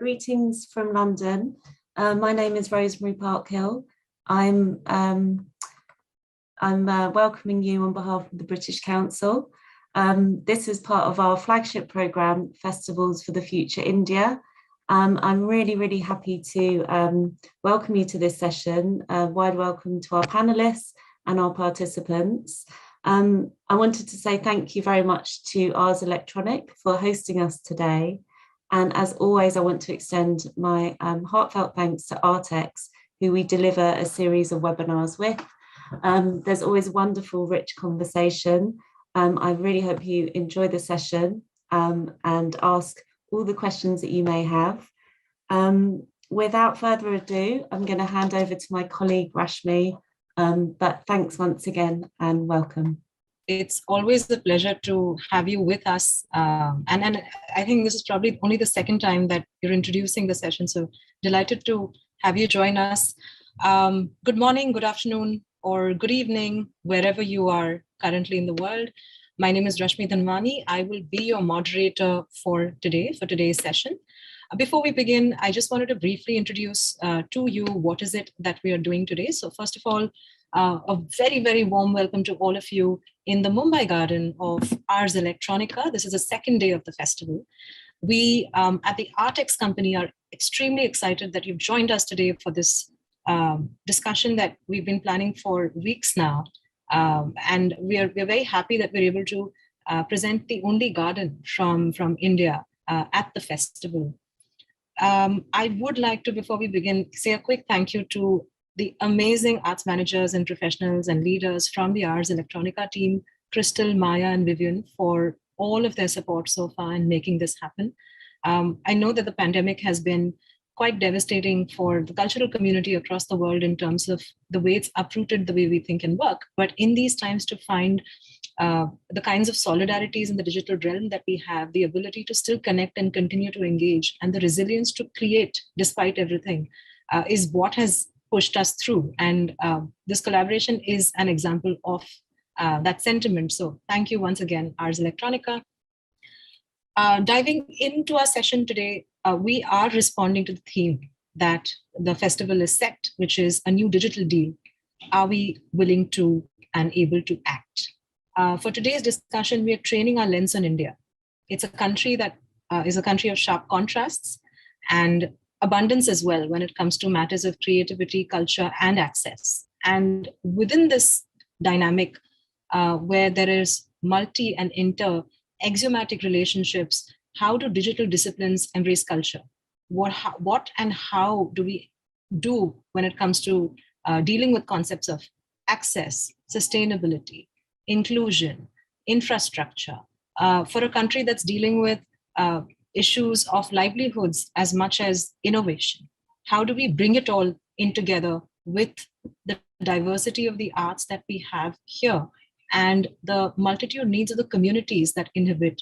greetings from London. My name is Rosemary Parkhill. I'm welcoming you on behalf of the British Council. This is part of our flagship programme, Festivals for the Future India. I'm really happy to welcome you to this session. Wide welcome to our panellists and our participants. I wanted to say thank you very much to Ars Electronica for hosting us today. And as always, I want to extend my heartfelt thanks to Artex, who we deliver a series of webinars with. There's always wonderful, rich conversation. I really hope you enjoy the session and ask all the questions that you may have. Without further ado, I'm going to hand over to my colleague Rashmi, but thanks once again and welcome. It's always a pleasure to have you with us. And I think this is probably only the second time that you're introducing the session. So delighted to have you join us. Good morning, good afternoon, or good evening, wherever you are currently in the world. My name is Rashmi Dhanwani. I will be your moderator for today's session. Before we begin, I just wanted to briefly introduce to you what is it that we are doing today. So first of all, a very warm welcome to all of you in the Mumbai garden of Ars Electronica. This is the second day of the festival. We at the Artex company are extremely excited that you've joined us today for this discussion that we've been planning for weeks now. And we're very happy that we're able to present the only garden from India at the festival. I would like to, before we begin, say a quick thank you to the amazing arts managers and professionals and leaders from the Ars Electronica team, Crystal, Maya, and Vivian, for all of their support so far in making this happen. I know that the pandemic has been quite devastating for the cultural community across the world in terms of the way it's uprooted the way we think and work. But in these times, to find the kinds of solidarities in the digital realm that we have, the ability to still connect and continue to engage, and the resilience to create despite everything is what has pushed us through. And this collaboration is an example of that sentiment. So thank you once again, Ars Electronica. Diving into our session today, we are responding to the theme that the festival is set, which is a new digital deal. Are we willing to and able to act? For today's discussion, we are training our lens on India. It's a country that is a country of sharp contrasts and abundance as well when it comes to matters of creativity, culture, and access. And within this dynamic, where there is multi and inter-axiomatic relationships, how do digital disciplines embrace culture? What and how do we do when it comes to dealing with concepts of access, sustainability, inclusion, infrastructure, for a country that's dealing with issues of livelihoods as much as innovation? How do we bring it all in together with the diversity of the arts that we have here and the multitude needs of the communities that inhabit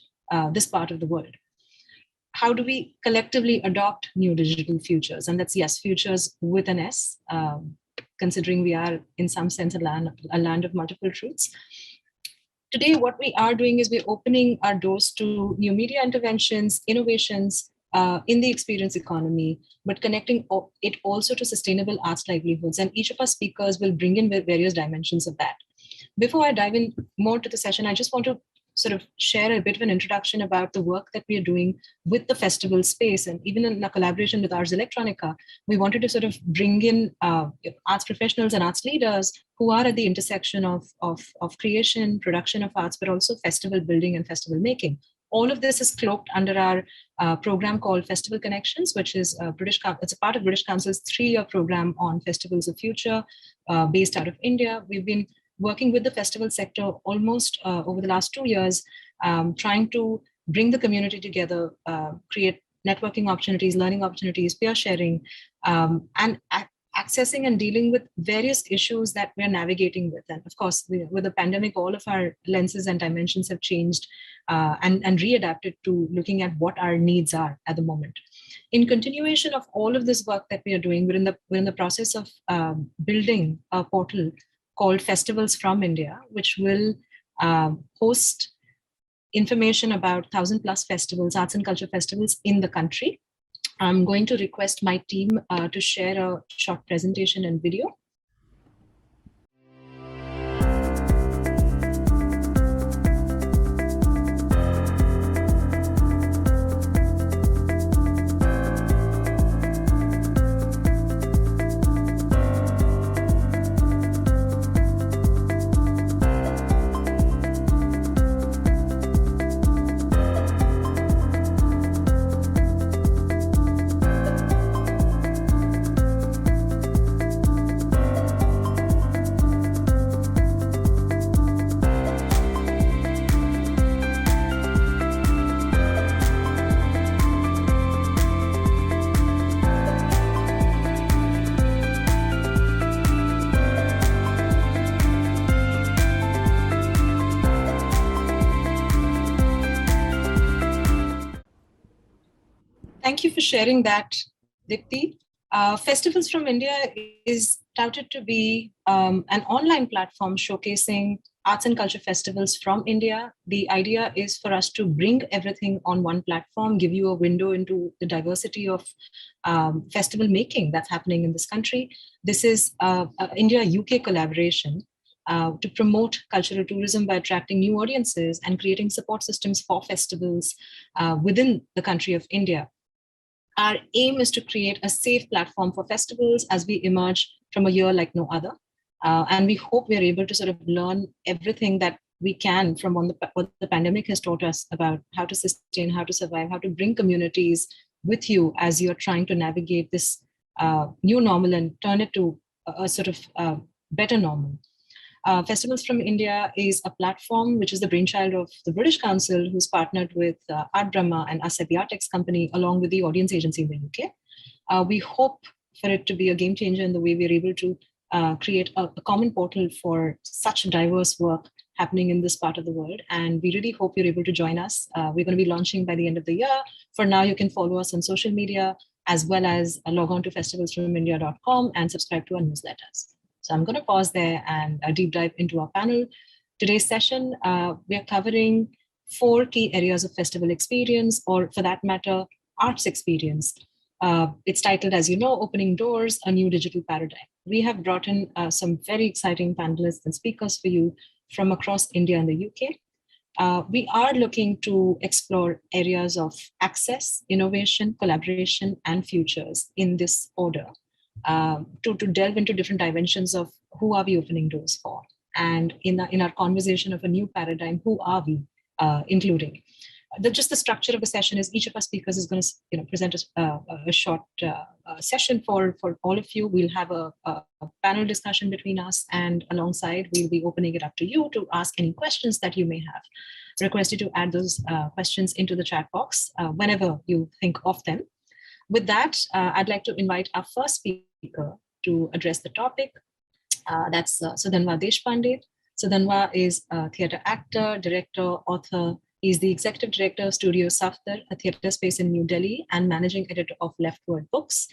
this part of the world? How do we collectively adopt new digital futures? And that's, yes, futures with an S, considering we are in some sense a land of multiple truths. Today, what we are doing is we're opening our doors to new media interventions, innovations in the experience economy, but connecting it also to sustainable arts livelihoods. And each of our speakers will bring in various dimensions of that. Before I dive in more to the session, I just want to sort of share a bit of an introduction about the work that we are doing with the festival space. And even in a collaboration with Ars Electronica, we wanted to sort of bring in arts professionals and arts leaders who are at the intersection of creation, production of arts, but also festival building and festival making. All of this is cloaked under our program called Festival Connections, which is it's a part of British Council's 3-year program on festivals of future based out of India. We've been working with the festival sector almost over the last 2 years, trying to bring the community together, create networking opportunities, learning opportunities, peer sharing, and accessing and dealing with various issues that we're navigating with. And of course, with the pandemic, all of our lenses and dimensions have changed and readapted to looking at what our needs are at the moment. In continuation of all of this work that we are doing, we're in the process of building a portal called Festivals from India, which will host information about 1,000+ festivals, arts and culture festivals in the country. I'm going to request my team to share a short presentation and video. Thank you for sharing that, Dipti. Festivals from India is touted to be an online platform showcasing arts and culture festivals from India. The idea is for us to bring everything on one platform, give you a window into the diversity of festival making that's happening in this country. This is India-UK collaboration to promote cultural tourism by attracting new audiences and creating support systems for festivals within the country of India. Our aim is to create a safe platform for festivals as we emerge from a year like no other. And we hope we're able to sort of learn everything that we can from what the pandemic has taught us about how to sustain, how to survive, how to bring communities with you as you're trying to navigate this new normal and turn it to a sort of better normal. Festivals from India is a platform which is the brainchild of the British Council, who's partnered with Art Brahma and us at the Artex company, along with the audience agency in the UK. We hope for it to be a game changer in the way we're able to create a common portal for such diverse work happening in this part of the world. And we really hope you're able to join us. We're going to be launching by the end of the year. For now, you can follow us on social media, as well as log on to festivalsfromindia.com and subscribe to our newsletters. So I'm going to pause there and deep dive into our panel. Today's session, we are covering 4 key areas of festival experience, or for that matter, arts experience. It's titled, as you know, Opening Doors, A New Digital Paradigm. We have brought in some very exciting panelists and speakers for you from across India and the UK. We are looking to explore areas of access, innovation, collaboration, and futures in this order. To delve into different dimensions of who are we opening doors for, and in our conversation of a new paradigm, who are we including? Just the structure of the session is each of our speakers is going to present a short session for all of you. We'll have a panel discussion between us, and alongside we'll be opening it up to you to ask any questions that you may have. Request you to add those questions into the chat box whenever you think of them. With that, I'd like to invite our first speaker to address the topic. That's Sudhanva Deshpande. Sudhanva is a theatre actor, director, author. He's the executive director of Studio Safdar, a theatre space in New Delhi, and managing editor of Leftward Books.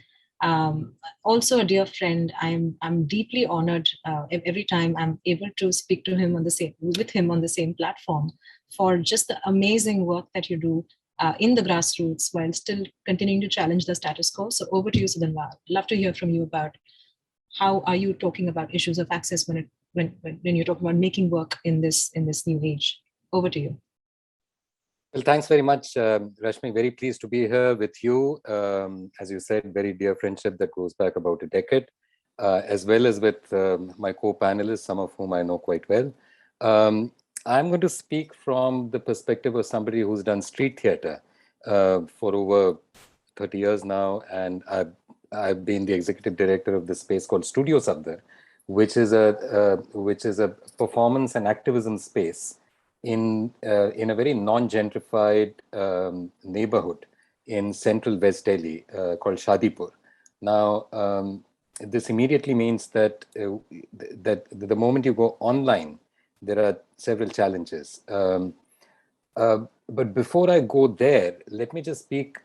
Also a dear friend. I'm deeply honored every time I'm able to speak to him with him on the same platform for just the amazing work that you do in the grassroots while still continuing to challenge the status quo. So over to you, Sudhanva. Love to hear from you about how are you talking about issues of access when you're talking about making work in this new age. Over to you. Well, thanks very much, Rashmi. Very pleased to be here with you. As you said, very dear friendship that goes back about a decade, as well as with my co-panelists, some of whom I know quite well. I'm going to speak from the perspective of somebody who's done street theatre for over 30 years now, and I've been the executive director of this space called Studio Safdar, which is a performance and activism space in a very non-gentrified neighborhood in central West Delhi called Shadipur. Now, this immediately means that the moment you go online, there are several challenges. But before I go there, let me just speak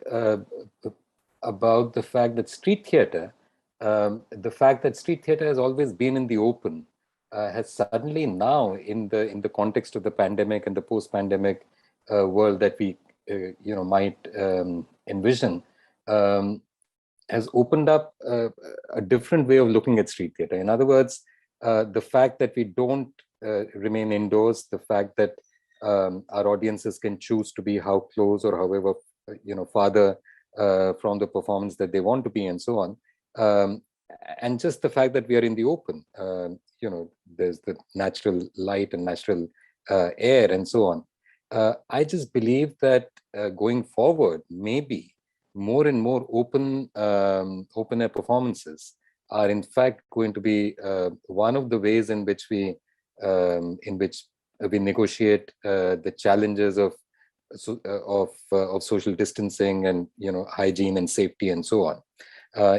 about the fact that street theatre has always been in the open, has suddenly now, in the context of the pandemic and the post-pandemic world that we might envision, has opened up a different way of looking at street theater. In other words, the fact that we don't remain indoors, the fact that our audiences can choose to be how close or however farther from the performance that they want to be, and so on, and just the fact that we are in the open, there's the natural light and natural air and so on. I just believe that going forward, maybe more and more open air performances are in fact going to be one of the ways in which we negotiate the challenges of social distancing and hygiene and safety and so on.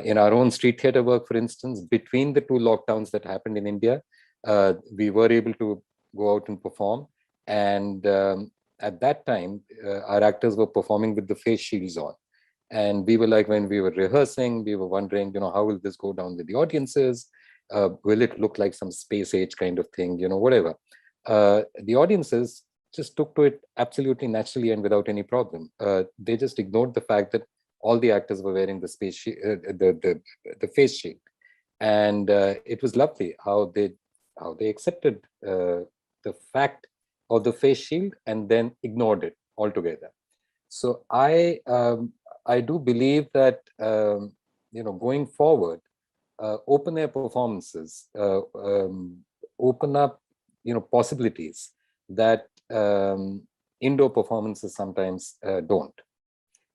In our own street theater work, for instance, between the two lockdowns that happened in India, we were able to go out and perform, and at that time our actors were performing with the face shields on. And we were like, when we were rehearsing, we were wondering, how will this go down with the audiences? Will it look like some space age kind of thing, whatever. The audiences just took to it absolutely naturally and without any problem. They just ignored the fact that all the actors were wearing the face shield. And it was lovely how they accepted the fact of the face shield and then ignored it altogether. So I do believe that going forward, open air performances open up possibilities that indoor performances sometimes don't.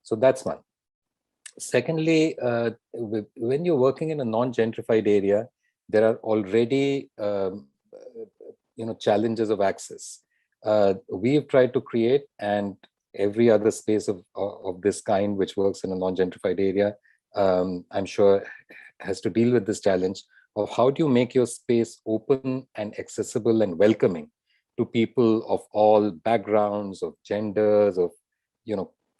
So that's one. Secondly, when you're working in a non-gentrified area, there are already challenges of access. We've tried to create, and every other space of this kind which works in a non-gentrified area, I'm sure has to deal with this challenge of how do you make your space open and accessible and welcoming to people of all backgrounds, of genders, of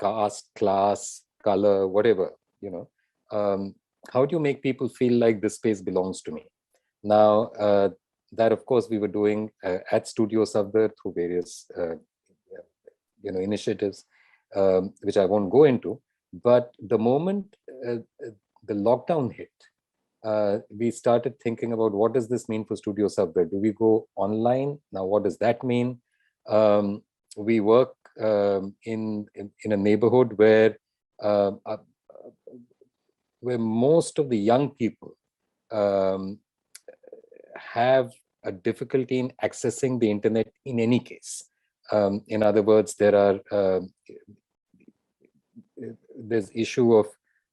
caste, class, color, whatever. How do you make people feel like this space belongs to me? Now, that of course we were doing at Studio Safdar through various initiatives, which I won't go into. But the moment the lockdown hit, we started thinking about, what does this mean for Studio Safdar? Do we go online? Now, what does that mean? We work in a neighborhood where most of the young people have a difficulty in accessing the internet in any case. In other words, there's issue of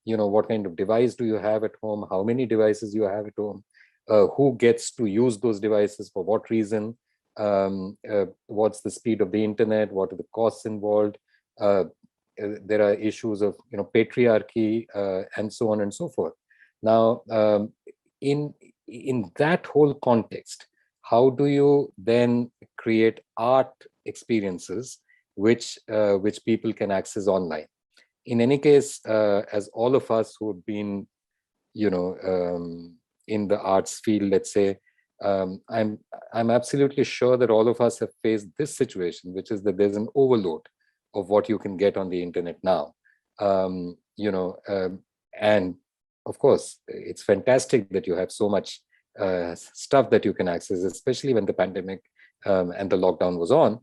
what kind of device do you have at home, how many devices you have at home, who gets to use those devices for what reason, what's the speed of the internet, what are the costs involved. There are issues of patriarchy and so on and so forth. Now, in that whole context, how do you then create art experiences which people can access online? In any case, as all of us who've been, in the arts field, let's say, I'm absolutely sure that all of us have faced this situation, which is that there's an overload of what you can get on the internet now. And of course, it's fantastic that you have so much stuff that you can access, especially when the pandemic and the lockdown was on.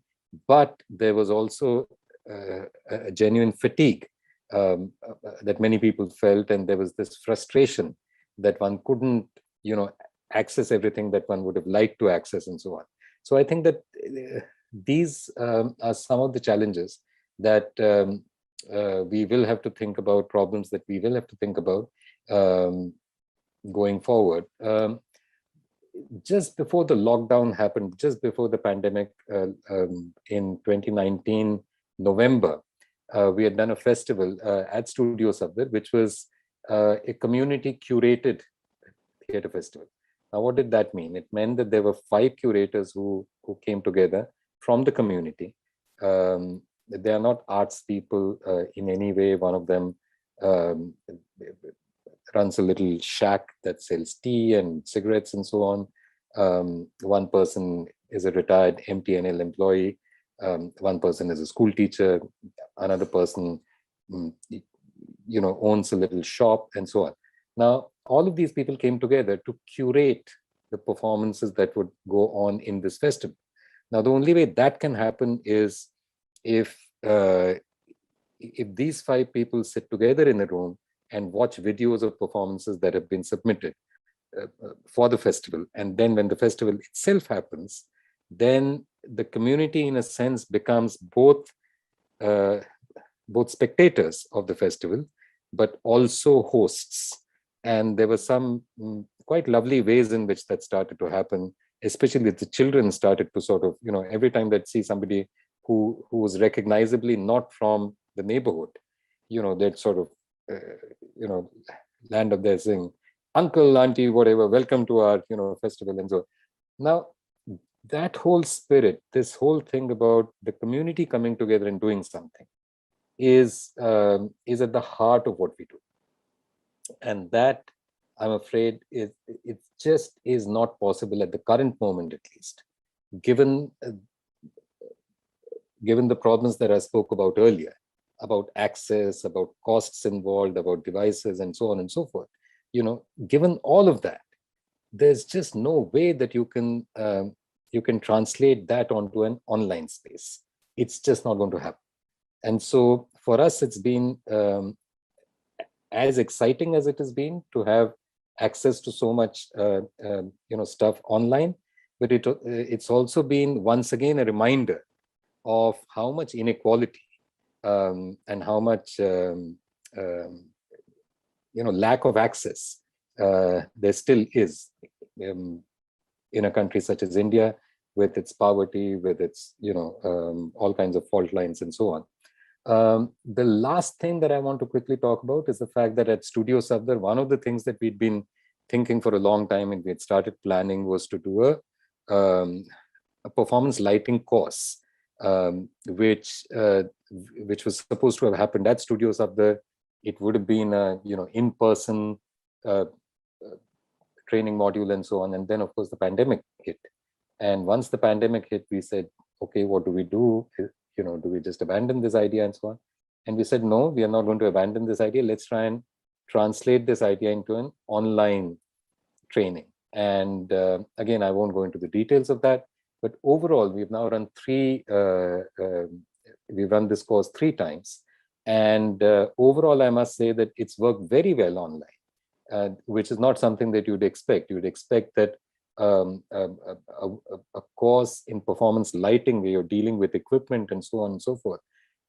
But there was also a genuine fatigue that many people felt, and there was this frustration that one couldn't, access everything that one would have liked to access, and so on. So I think that these are some of the challenges that we will have to think about, problems that we will have to think about going forward. Just before the lockdown happened, just before the pandemic, in 2019 November, we had done a festival at Studio Safdar, which was a community curated theatre festival. Now, what did that mean? It meant that there were 5 curators who came together from the community. They are not arts people in any way. One of them runs a little shack that sells tea and cigarettes and so on. One person is a retired MTNL employee. One person is a school teacher. Another person, owns a little shop and so on. Now, all of these people came together to curate the performances that would go on in this festival. Now, the only way that can happen is if these 5 people sit together in a room and watch videos of performances that have been submitted for the festival. And then when the festival itself happens, then the community, in a sense, becomes both spectators of the festival, but also hosts. And there were some quite lovely ways in which that started to happen, especially the children started to sort of, every time they'd see somebody who was recognizably not from the neighborhood, they'd sort of, land up there saying, uncle, auntie, whatever, welcome to our, festival. And so now that whole spirit, this whole thing about the community coming together and doing something is at the heart of what we do. And that, I'm afraid, it just is not possible at the current moment, at least, given the problems that I spoke about earlier, about access, about costs involved, about devices, and so on and so forth. Given all of that, there's just no way that you can translate that onto an online space. It's just not going to happen. And so for us, it's been as exciting as it has been to have access to so much stuff online, but it's also been, once again, a reminder of how much inequality and how much lack of access there still is in a country such as India, with its poverty, with its all kinds of fault lines and so on. The last thing that I want to quickly talk about is the fact that at Studio Safdar, one of the things that we'd been thinking for a long time and we had started planning was to do a performance lighting course, which was supposed to have happened at Studio Safdar. It would have been a in-person training module and so on. And then, of course, the pandemic hit. And once the pandemic hit, we said, okay, what do we do? Do we just abandon this idea and so on? And we said, no, we are not going to abandon this idea. Let's try and translate this idea into an online training. And again, I won't go into the details of that, but overall, we've now run we've run this course 3 times. And overall, I must say that it's worked very well online, which is not something that you'd expect. You'd expect that a course in performance lighting, where you're dealing with equipment and so on and so forth,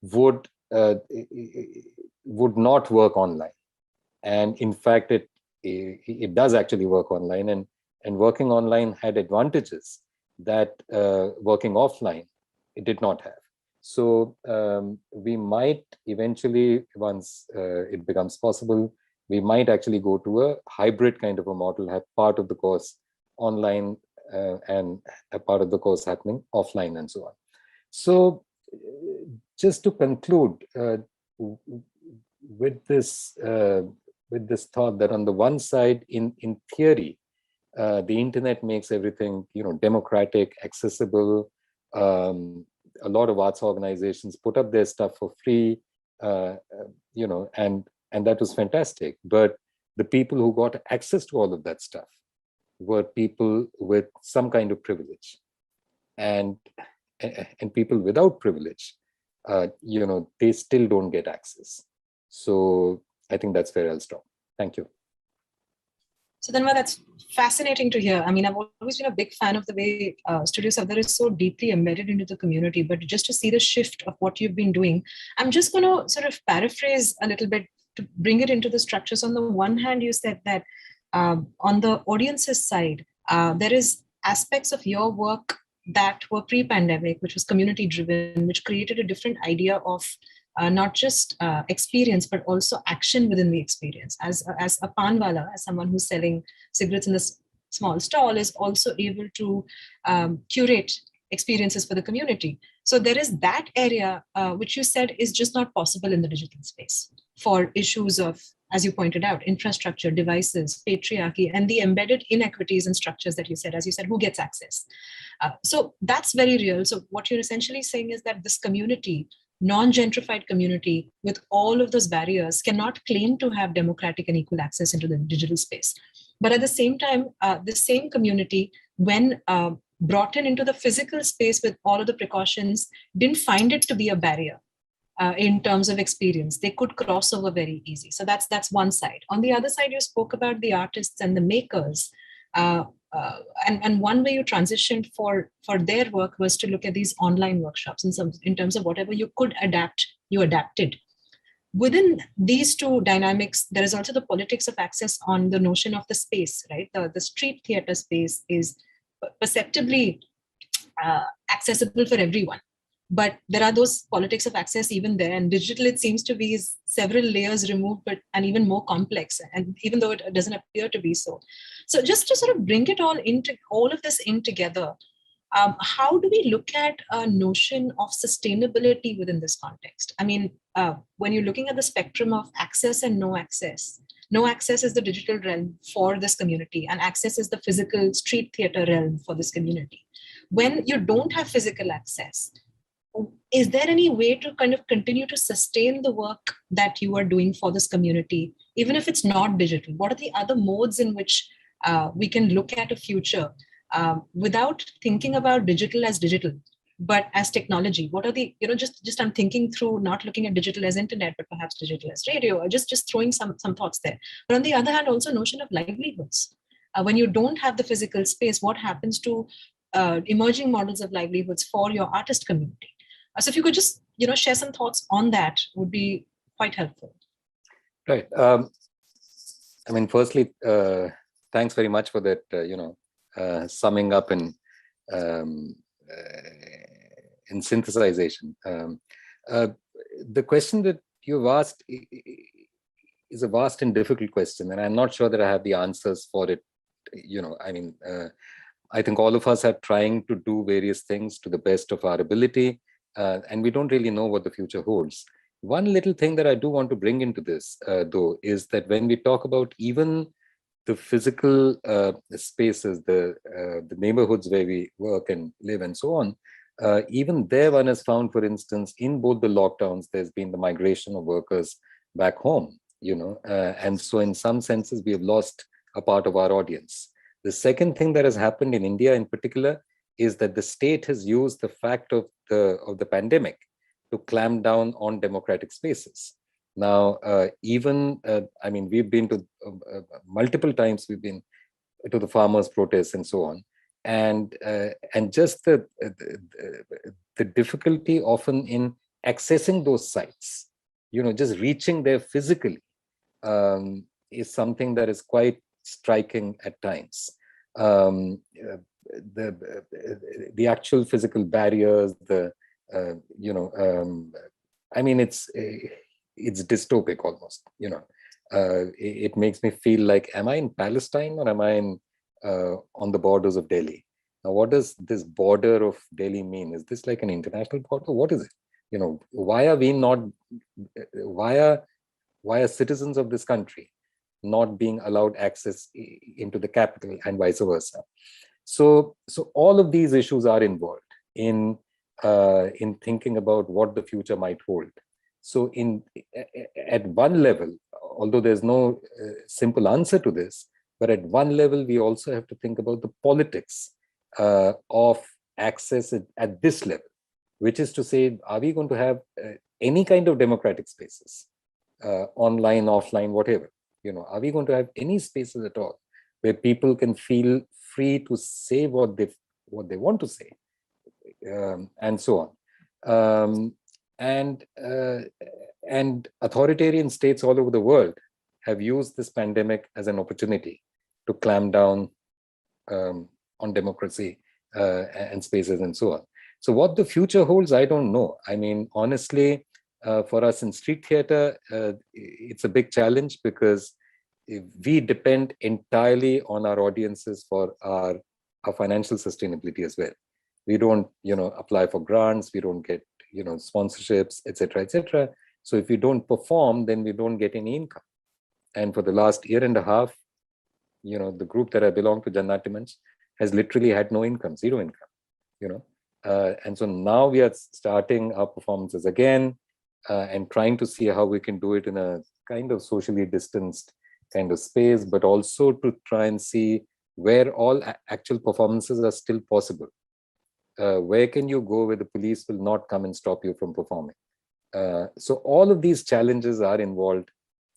would not work online. And in fact, it does actually work online, and working online had advantages that working offline it did not have. So we might eventually, once it becomes possible, we might actually go to a hybrid kind of a model, have part of the course online and a part of the course happening offline and so on. So just to conclude with this thought that on the one side, in theory, the internet makes everything democratic, accessible. A lot of arts organizations put up their stuff for free, and that was fantastic. But the people who got access to all of that stuff were people with some kind of privilege, and people without privilege, they still don't get access. So I think that's where I'll stop. Thank you. Sudhanva, that's fascinating to hear. I mean, I've always been a big fan of the way Studio Safdar is so deeply embedded into the community, but just to see the shift of what you've been doing, I'm just going to sort of paraphrase a little bit to bring it into the structures. On the one hand, you said that on the audience's side, there is aspects of your work that were pre-pandemic, which was community-driven, which created a different idea of not just experience, but also action within the experience. As a panwala, as someone who's selling cigarettes in this small stall, is also able to curate experiences for the community. So there is that area, which you said is just not possible in the digital space for issues of, as you pointed out, infrastructure, devices, patriarchy, and the embedded inequities and structures that you said, as you said, who gets access. So that's very real. So what you're essentially saying is that this community non-gentrified community with all of those barriers cannot claim to have democratic and equal access into the digital space. But at the same time, the same community, when brought into the physical space with all of the precautions, didn't find it to be a barrier. In terms of experience, they could cross over very easy. So that's one side. On the other side, you spoke about the artists and the makers, and one way you transitioned for their work was to look at these online workshops in terms of whatever you could adapt, you adapted. Within these two dynamics, there is also the politics of access on the notion of the space, right? The street theater space is perceptibly accessible for everyone. But there are those politics of access even there, and digital, it seems to be, is several layers removed, but and even more complex. And even though it doesn't appear to be so. So just to sort of bring it all of this in together, how do we look at a notion of sustainability within this context? I mean, when you're looking at the spectrum of access and no access is the digital realm for this community, and access is the physical street theater realm for this community. When you don't have physical access, is there any way to kind of continue to sustain the work that you are doing for this community, even if it's not digital? What are the other modes in which we can look at a future without thinking about digital as digital, but as technology? What are the, just I'm thinking through, not looking at digital as internet, but perhaps digital as radio, or just throwing some thoughts there. But on the other hand, also notion of livelihoods. When you don't have the physical space, what happens to emerging models of livelihoods for your artist community? So if you could just, share some thoughts on that, would be quite helpful. Right. I mean, firstly, thanks very much for that, summing up and in synthesization. The question that you've asked is a vast and difficult question, and I'm not sure that I have the answers for it. I think all of us are trying to do various things to the best of our ability. And we don't really know what the future holds. One little thing that I do want to bring into this, though, is that when we talk about even the physical spaces, the neighborhoods where we work and live and so on, even there one has found, for instance, in both the lockdowns, there's been the migration of workers back home, and so in some senses, we have lost a part of our audience. The second thing that has happened in India in particular is that the state has used the fact of the pandemic to clamp down on democratic spaces. Now, we've been to multiple times. We've been to the farmers' protests and so on, and just the difficulty often in accessing those sites, just reaching there physically, is something that is quite striking at times. The actual physical barriers, it's dystopic almost. It makes me feel like, am I in Palestine or am I on the borders of Delhi? Now, what does this border of Delhi mean? Is this like an international border? What is it? Why are we not? Why are citizens of this country not being allowed access into the capital and vice versa? So all of these issues are involved in thinking about what the future might hold. So at one level, although there's no simple answer to this, but at one level, we also have to think about the politics of access at this level, which is to say, are we going to have any kind of democratic spaces, online, offline, whatever? Are we going to have any spaces at all where people can feel free to say what they want to say, and so on. And authoritarian states all over the world have used this pandemic as an opportunity to clamp down on democracy and spaces and so on. So what the future holds, I don't know. I mean, honestly, for us in street theater, it's a big challenge because we depend entirely on our audiences for our financial sustainability as well. We don't, apply for grants, we don't get, sponsorships, etc., etc. So if we don't perform, then we don't get any income. And for the last year and a half, the group that I belong to, Jannati Manch, has literally had no income, zero income. And so now we are starting our performances again and trying to see how we can do it in a kind of socially distanced kind of space, but also to try and see where all actual performances are still possible. Where can you go where the police will not come and stop you from performing? So all of these challenges are involved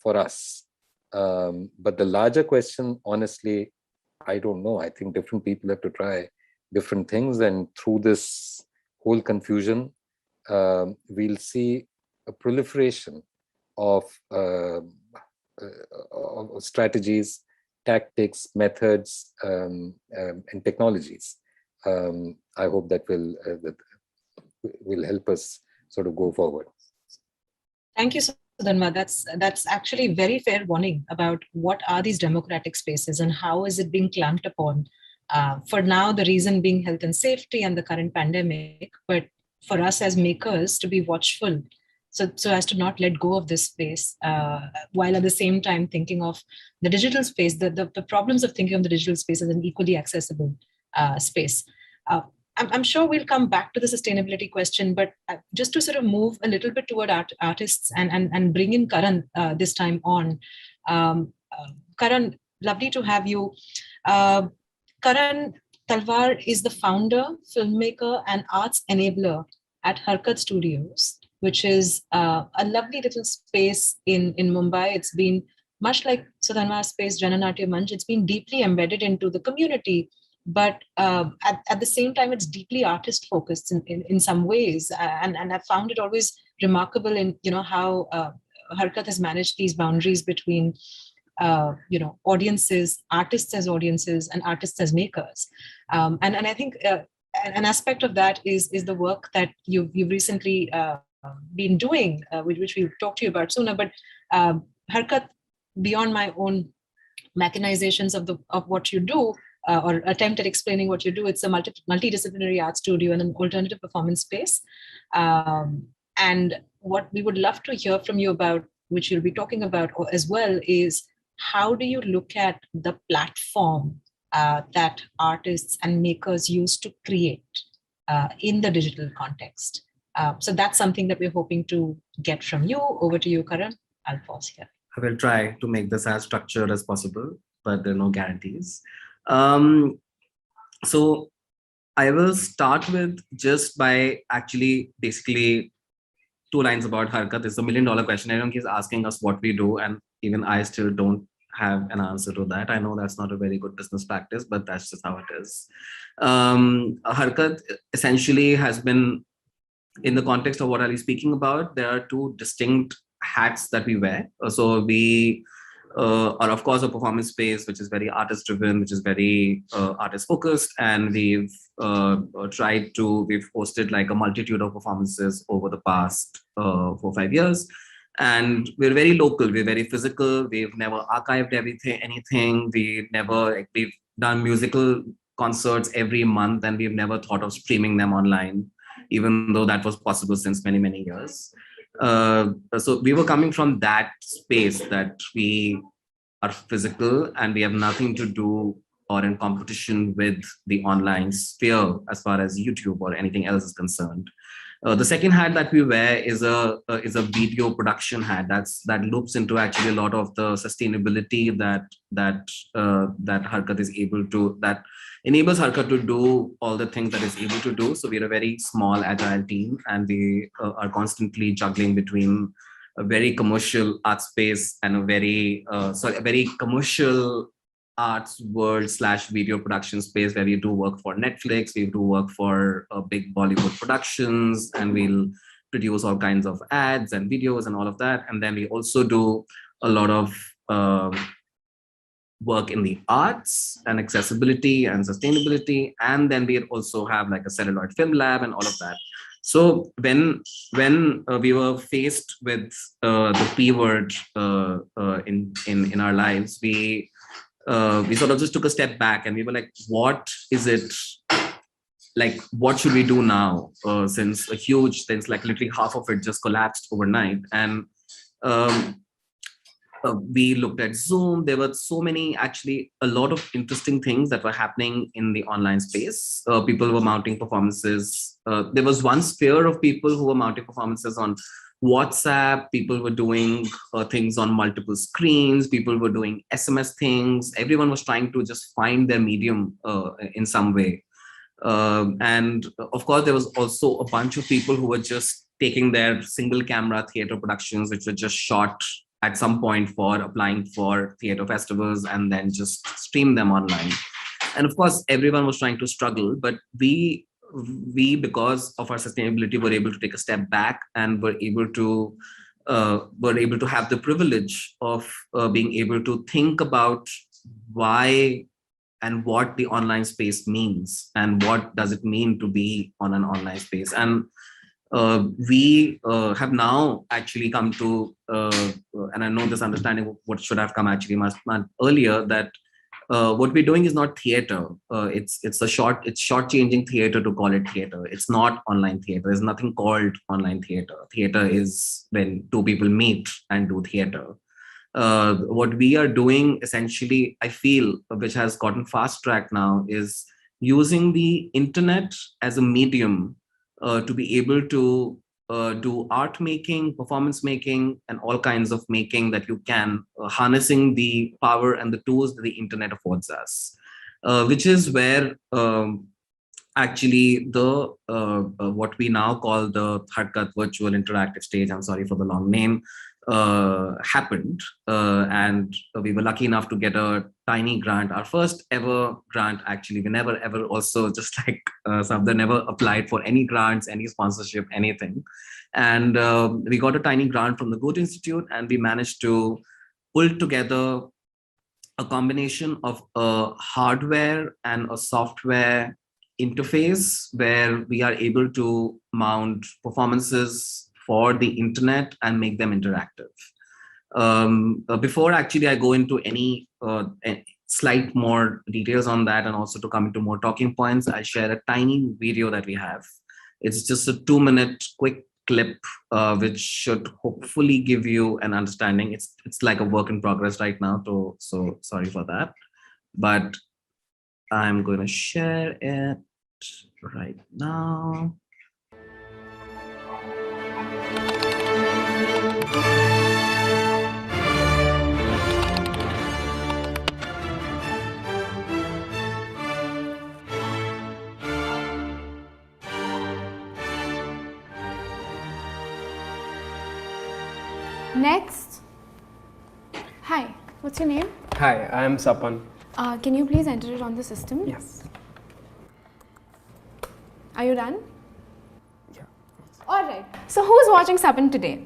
for us. But the larger question, honestly, I don't know. I think different people have to try different things. And through this whole confusion, we'll see a proliferation of strategies, tactics, methods, and technologies. I hope that will help us sort of go forward. Thank you, Sudhanva. That's actually a very fair warning about what are these democratic spaces and how is it being clamped upon. For now, the reason being health and safety and the current pandemic, but for us as makers to be watchful, so as to not let go of this space, while at the same time thinking of the digital space, the problems of thinking of the digital space as an equally accessible space. I'm sure we'll come back to the sustainability question, but just to sort of move a little bit toward artists and bring in Karan this time on. Karan, lovely to have you. Karan, Talwar is the founder, filmmaker, and arts enabler at Harkat Studios, which is a lovely little space in Mumbai. It's been much like Sudhanva's space, Jananatya Manch. It's been deeply embedded into the community, but at the same time, it's deeply artist focused in some ways. And I've found it always remarkable in how Harkat has managed these boundaries between audiences, artists as audiences, and artists as makers. And I think an aspect of that is the work that you've recently been doing, which we'll talk to you about sooner. But Harkat, beyond my own mechanizations of what you do, or attempt at explaining what you do, it's a multidisciplinary art studio and an alternative performance space. And what we would love to hear from you about, which you'll be talking about as well, is how do you look at the platform that artists and makers use to create in the digital context? So that's something that we're hoping to get from you. Over to you, Karan. I'll pause here. I will try to make this as structured as possible, but there are no guarantees. So I will start with just by actually basically 2 lines about Harkat. It's a $1 million question. Everyone keeps asking us what we do, and even I still don't have an answer to that. I know that's not a very good business practice, but that's just how it is. Harkat essentially has been, in the context of what I'll be speaking about, there are 2 distinct hats that we wear. So we are, of course, a performance space, which is very artist driven, which is very artist focused. And we've hosted like a multitude of performances over the past 4 or 5 years. And we're very local, we're very physical. We've never archived anything. We've done musical concerts every month, and we've never thought of streaming them online, even though that was possible since many, many years. So we were coming from that space that we are physical and we have nothing to do or in competition with the online sphere as far as YouTube or anything else is concerned. The second hat that we wear is a video production hat that loops into actually a lot of the sustainability that Harkat is able to, that enables Harkat to do all the things that it's able to do. So we're a very small, agile team, and we are constantly juggling between a very commercial art space and a very commercial arts world / video production space, where we do work for Netflix, we do work for big Bollywood productions, and we'll produce all kinds of ads and videos and all of that. And then we also do a lot of work in the arts and accessibility and sustainability. And then we also have like a celluloid film lab and all of that. So when we were faced with the P word in our lives, we sort of just took a step back and we were like, what is it, like, what should we do now? Since like literally half of it just collapsed overnight. And we looked at Zoom. There were so many, actually, a lot of interesting things that were happening in the online space. People were mounting performances. There was one sphere of people who were mounting performances on WhatsApp. People were doing things on multiple screens. People were doing SMS things. Everyone was trying to just find their medium in some way. And of course, there was also a bunch of people who were just taking their single camera theater productions, which were just shot at some point for applying for theater festivals and then just stream them online. And of course, everyone was trying to struggle, but we, because of our sustainability, were able to take a step back and were able to have the privilege of being able to think about why and what the online space means and what does it mean to be on an online space. And we have now actually come to, and I know this understanding of what should have come actually much earlier, that what we're doing is not theater. It's short-changing theater to call it theater. It's not online theater. There's nothing called online theater. Theater is when two people meet and do theater. What we are doing essentially, I feel, which has gotten fast-tracked now, is using the internet as a medium to be able to do art making, performance making, and all kinds of making that you can, harnessing the power and the tools that the internet affords us, which is where actually the what we now call the Harkat virtual interactive stage, I'm sorry for the long name, happened. And we were lucky enough to get a tiny grant, our first ever grant. Actually, we never ever also, just like Safdar, never applied for any grants, any sponsorship, anything. And we got a tiny grant from the Goethe Institute, and we managed to pull together a combination of a hardware and a software interface where we are able to mount performances for the internet and make them interactive. Before actually I go into any slight more details on that, and also to come into more talking points, I'll share a tiny video that we have. It's just a 2-minute quick clip, which should hopefully give you an understanding. It's like a work in progress right now, so sorry for that. But I'm going to share it right now. Next. Hi, what's your name? Hi, I am Sapan. Can you please enter it on the system? Yes. Are you done? Yeah. Alright. So who's watching Sapan today?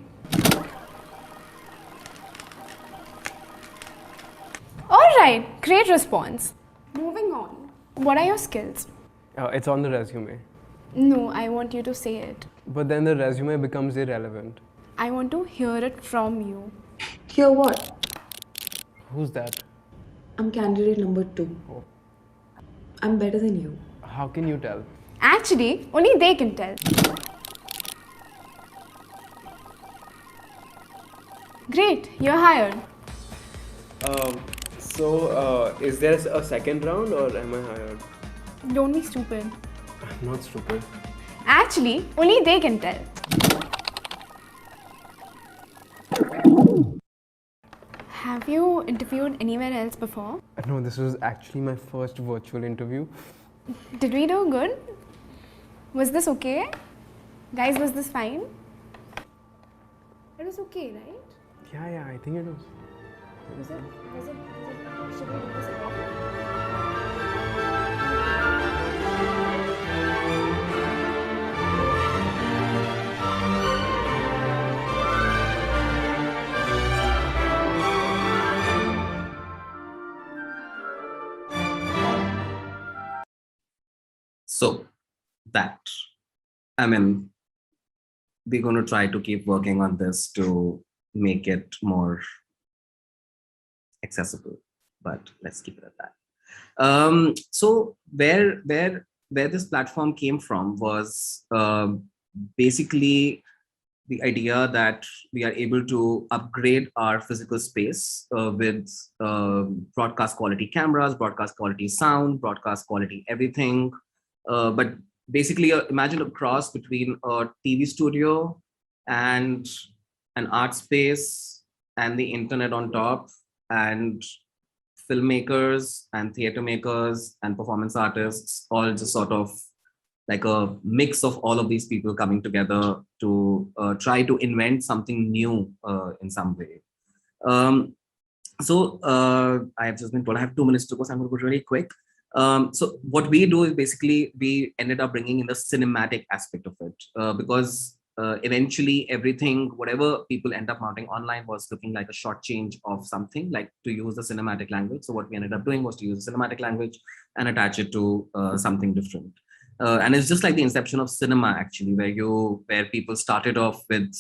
Alright, great response. Moving on. What are your skills? It's on the resume. No, I want you to say it. But then the resume becomes irrelevant. I want to hear it from you. Hear what? Who's that? I'm candidate number 2. Oh. I'm better than you. How can you tell? Actually, only they can tell. Great, you're hired. Is there a second round or am I hired? Don't be stupid. I'm not stupid. Actually, only they can tell. Have you interviewed anywhere else before? No, this was actually my first virtual interview. Did we do good? Was this okay? Guys, was this fine? It was okay, right? Yeah, I think it was. Should we do this again? So that, I mean, we're going to try to keep working on this to make it more accessible, but let's keep it at that. So where this platform came from was basically the idea that we are able to upgrade our physical space with broadcast quality cameras, broadcast quality sound, broadcast quality everything. But basically, imagine a cross between a TV studio and an art space and the internet on top, and filmmakers and theater makers and performance artists, all just sort of like a mix of all of these people coming together to try to invent something new in some way. So I have just been told I have 2 minutes to go, so I'm going to go really quick. So what we do is basically we ended up bringing in the cinematic aspect of it because eventually everything, whatever people end up mounting online was looking like a short change of something, like to use the cinematic language. So what we ended up doing was to use the cinematic language and attach it to something different. And it's just like the inception of cinema, actually, where people started off with,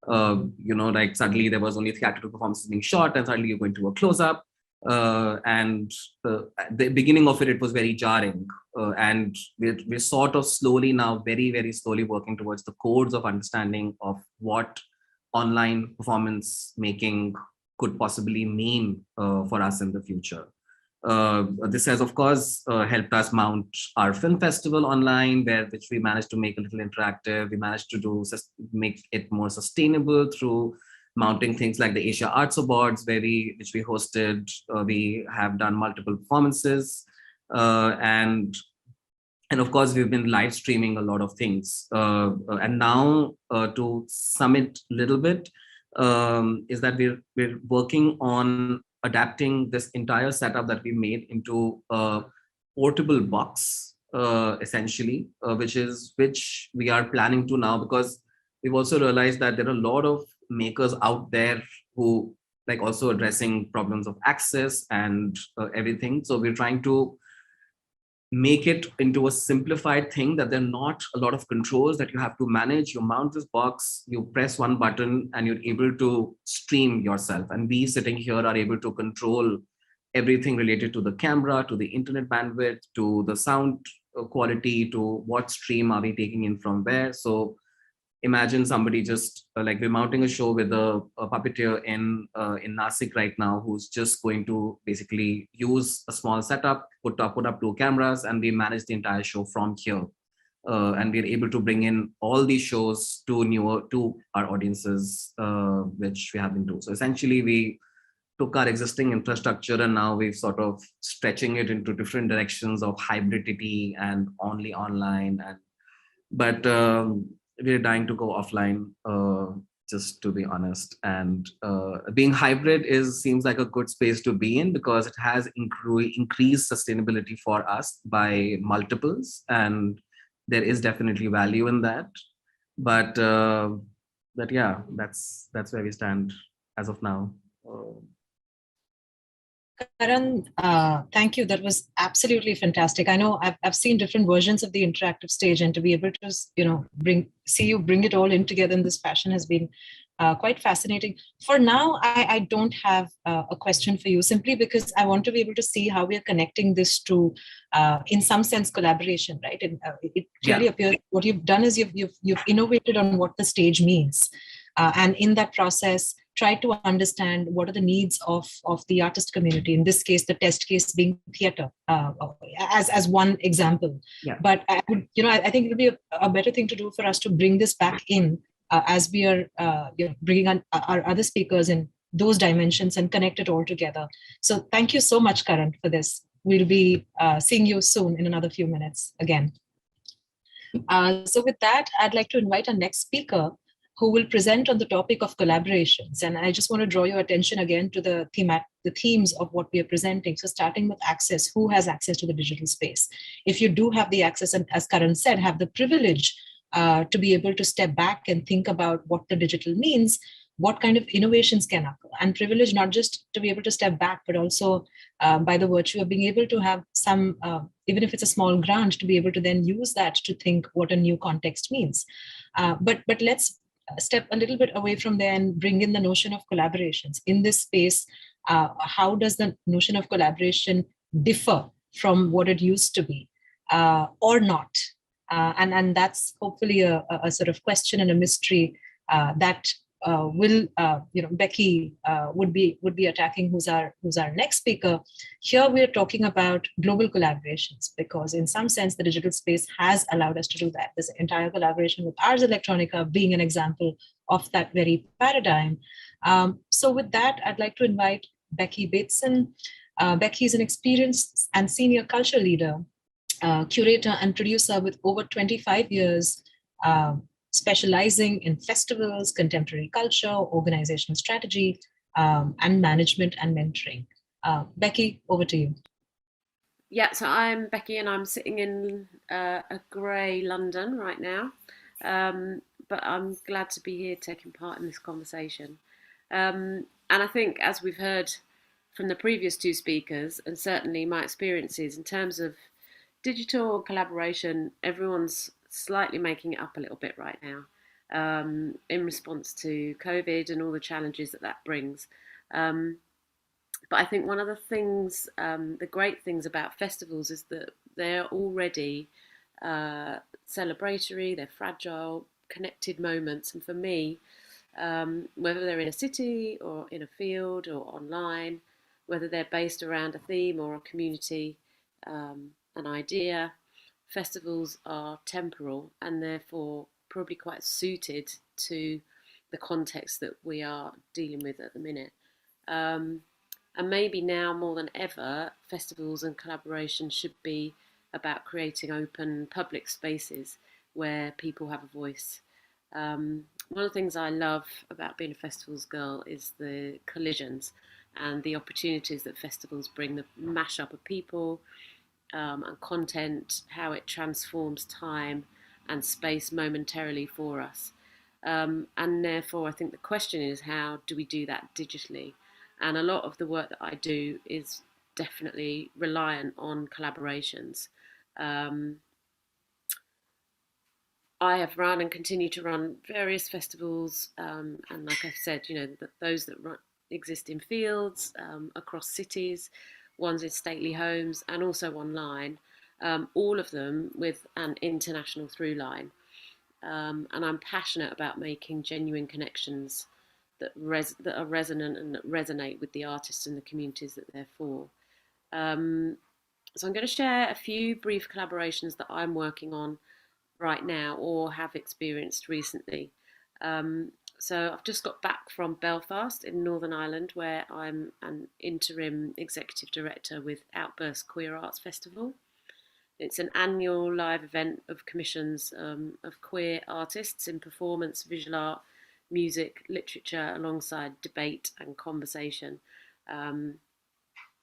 like suddenly there was only theatrical performances being shot, and suddenly you're going to a close-up. And the beginning of it was very jarring. And we're sort of slowly now, very, very slowly working towards the codes of understanding of what online performance making could possibly mean for us in the future. This has, of course, helped us mount our film festival online, which we managed to make a little interactive. We managed to make it more sustainable through mounting things like the Asia Arts Awards, which we hosted. We have done multiple performances, and of course, we've been live streaming a lot of things. And now, to sum it a little bit, is that we're working on adapting this entire setup that we made into a portable box, essentially, which we are planning to now, because we've also realized that there are a lot of makers out there who like also addressing problems of access and everything. So we're trying to make it into a simplified thing, that there are not a lot of controls that you have to manage. You mount this box, you press one button, and you're able to stream yourself. And we sitting here are able to control everything related to the camera, to the internet bandwidth, to the sound quality, to what stream are we taking in from where. So imagine somebody just like we're mounting a show with a puppeteer in Nasik right now, who's just going to basically use a small setup, put up 2 cameras, and we manage the entire show from here. And we're able to bring in all these shows to our audiences, which we have been doing. So essentially, we took our existing infrastructure and now we've sort of stretching it into different directions of hybridity and only online. But we're dying to go offline, just to be honest. And being hybrid seems like a good space to be in, because it has increased sustainability for us by multiples, and there is definitely value in that. But yeah, that's where we stand as of now. Karan, thank you. That was absolutely fantastic. I know I've seen different versions of the interactive stage, and to be able to, see you bring it all in together in this fashion has been quite fascinating. For now, I don't have a question for you, simply because I want to be able to see how we are connecting this to, in some sense, collaboration, right? And it clearly appears what you've done is you've innovated on what the stage means, and in that process, try to understand what are the needs of the artist community. In this case, the test case being theater, as one example. Yeah. But I think it would be a better thing to do for us to bring this back in as we are bringing on our other speakers in those dimensions and connect it all together. So thank you so much, Karan, for this. We'll be seeing you soon in another few minutes again. So with that, I'd like to invite our next speaker, who will present on the topic of collaborations. And I just want to draw your attention again to the themes of what we are presenting. So starting with access, who has access to the digital space? If you do have the access, and as Karan said, have the privilege to be able to step back and think about what the digital means, what kind of innovations can occur? And privilege not just to be able to step back, but also by the virtue of being able to have some, even if it's a small grant, to be able to then use that to think what a new context means. But let's step a little bit away from there and bring in the notion of collaborations. In this space, how does the notion of collaboration differ from what it used to be, or not? And that's hopefully a sort of question and a mystery that will Becky would be attacking, who's our next speaker. Here we are talking about global collaborations, because in some sense the digital space has allowed us to do that. This entire collaboration with Ars Electronica being an example of that very paradigm. So with that, I'd like to invite Becky Bateson. Becky is an experienced and senior culture leader, curator and producer with over 25 years, specializing in festivals, contemporary culture, organizational strategy, and management and mentoring. Becky, over to you. Yeah, so I'm Becky and I'm sitting in a grey London right now, but I'm glad to be here taking part in this conversation. And I think, as we've heard from the previous two speakers, and certainly my experiences in terms of digital collaboration, everyone's slightly making it up a little bit right now, in response to COVID and all the challenges that brings. But I think one of the things, the great things about festivals is that they're already celebratory, they're fragile, connected moments. And for me, whether they're in a city or in a field or online, whether they're based around a theme or a community, an idea, festivals are temporal and therefore probably quite suited to the context that we are dealing with at the minute. And maybe now more than ever, festivals and collaboration should be about creating open public spaces where people have a voice. One of the things I love about being a festivals girl is the collisions and the opportunities that festivals bring, the mashup of people and content, how it transforms time and space momentarily for us. And therefore, I think the question is, how do we do that digitally? And a lot of the work that I do is definitely reliant on collaborations. I have run and continue to run various festivals, and like I've said, those that exist in fields, across cities, ones in stately homes, and also online, all of them with an international through line. And I'm passionate about making genuine connections that are resonant and that resonate with the artists and the communities that they're for. So I'm going to share a few brief collaborations that I'm working on right now or have experienced recently. So I've just got back from Belfast in Northern Ireland, where I'm an interim executive director with Outburst Queer Arts Festival. It's an annual live event of commissions of queer artists in performance, visual art, music, literature, alongside debate and conversation. And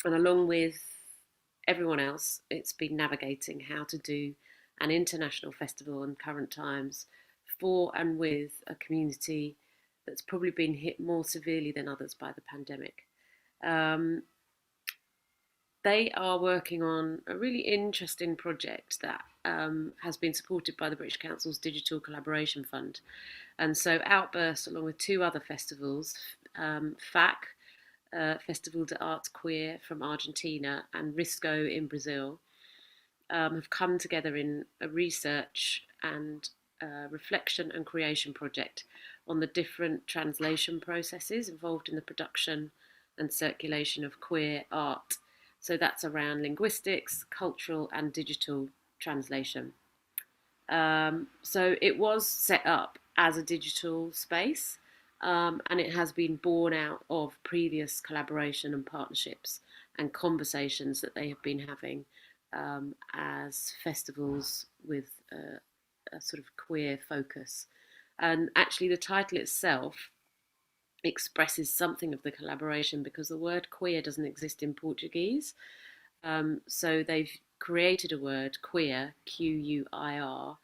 along with everyone else, it's been navigating how to do an international festival in current times for and with a community that's probably been hit more severely than others by the pandemic. They are working on a really interesting project that has been supported by the British Council's Digital Collaboration Fund. And so Outburst, along with two other festivals, FAC, Festival de Artes Queer from Argentina, and Risco in Brazil, have come together in a research and reflection and creation project on the different translation processes involved in the production and circulation of queer art. So that's around linguistics, cultural and digital translation. So it was set up as a digital space, and it has been born out of previous collaboration and partnerships and conversations that they have been having as festivals with a sort of queer focus. And actually the title itself expresses something of the collaboration, because the word queer doesn't exist in Portuguese. So they've created a word, queer, Q-U-I-R,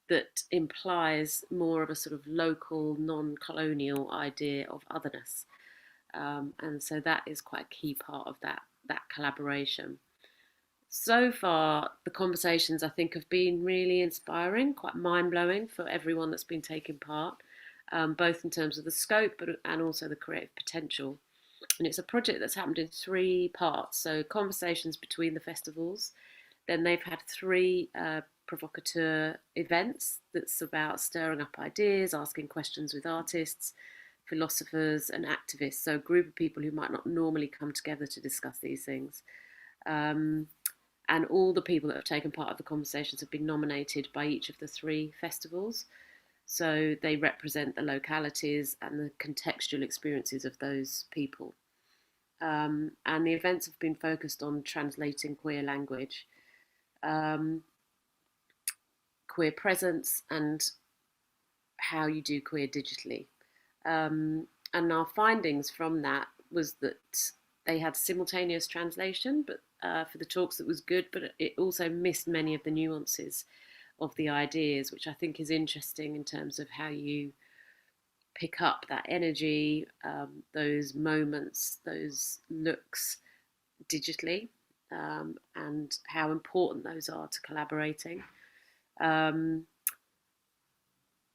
that implies more of a sort of local, non-colonial idea of otherness. And so that is quite a key part of that collaboration. So far, the conversations I think have been really inspiring, quite mind-blowing for everyone that's been taking part, both in terms of the scope and also the creative potential. And it's a project that's happened in 3 parts. So conversations between the festivals, Then they've had 3 provocateur events that's about stirring up ideas, asking questions with artists, philosophers and activists, so a group of people who might not normally come together to discuss these things. And all the people that have taken part of the conversations have been nominated by each of the 3 festivals. So they represent the localities and the contextual experiences of those people. And the events have been focused on translating queer language, queer presence, and how you do queer digitally. And our findings from that was that they had simultaneous translation, but for the talks that was good, but it also missed many of the nuances of the ideas, which I think is interesting in terms of how you pick up that energy, those moments, those looks digitally, and how important those are to collaborating.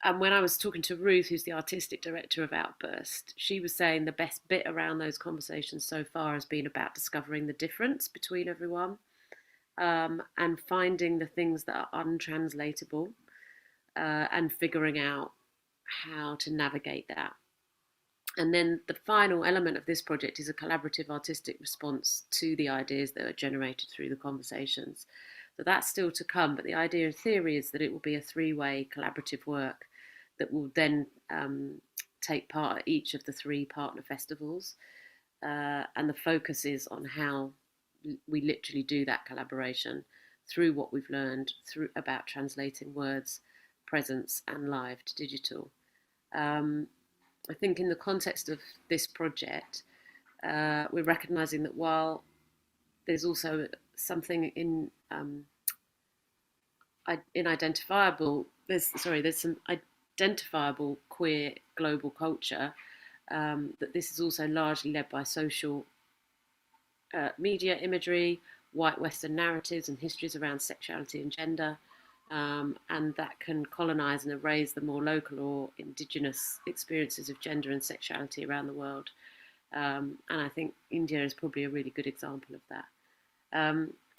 And when I was talking to Ruth, who's the artistic director of Outburst, she was saying the best bit around those conversations so far has been about discovering the difference between everyone, and finding the things that are untranslatable, and figuring out how to navigate that. And then the final element of this project is a collaborative artistic response to the ideas that are generated through the conversations. So that's still to come, but the idea in theory is that it will be a 3-way collaborative work that will then take part at each of the 3 partner festivals. And the focus is on how we literally do that collaboration through what we've learned about translating words, presence and live to digital. I think in the context of this project, we're recognising that while there's also something in identifiable, there's some identifiable queer global culture, that this is also largely led by social media imagery, white Western narratives and histories around sexuality and gender, and that can colonise and erase the more local or indigenous experiences of gender and sexuality around the world. And I think India is probably a really good example of that.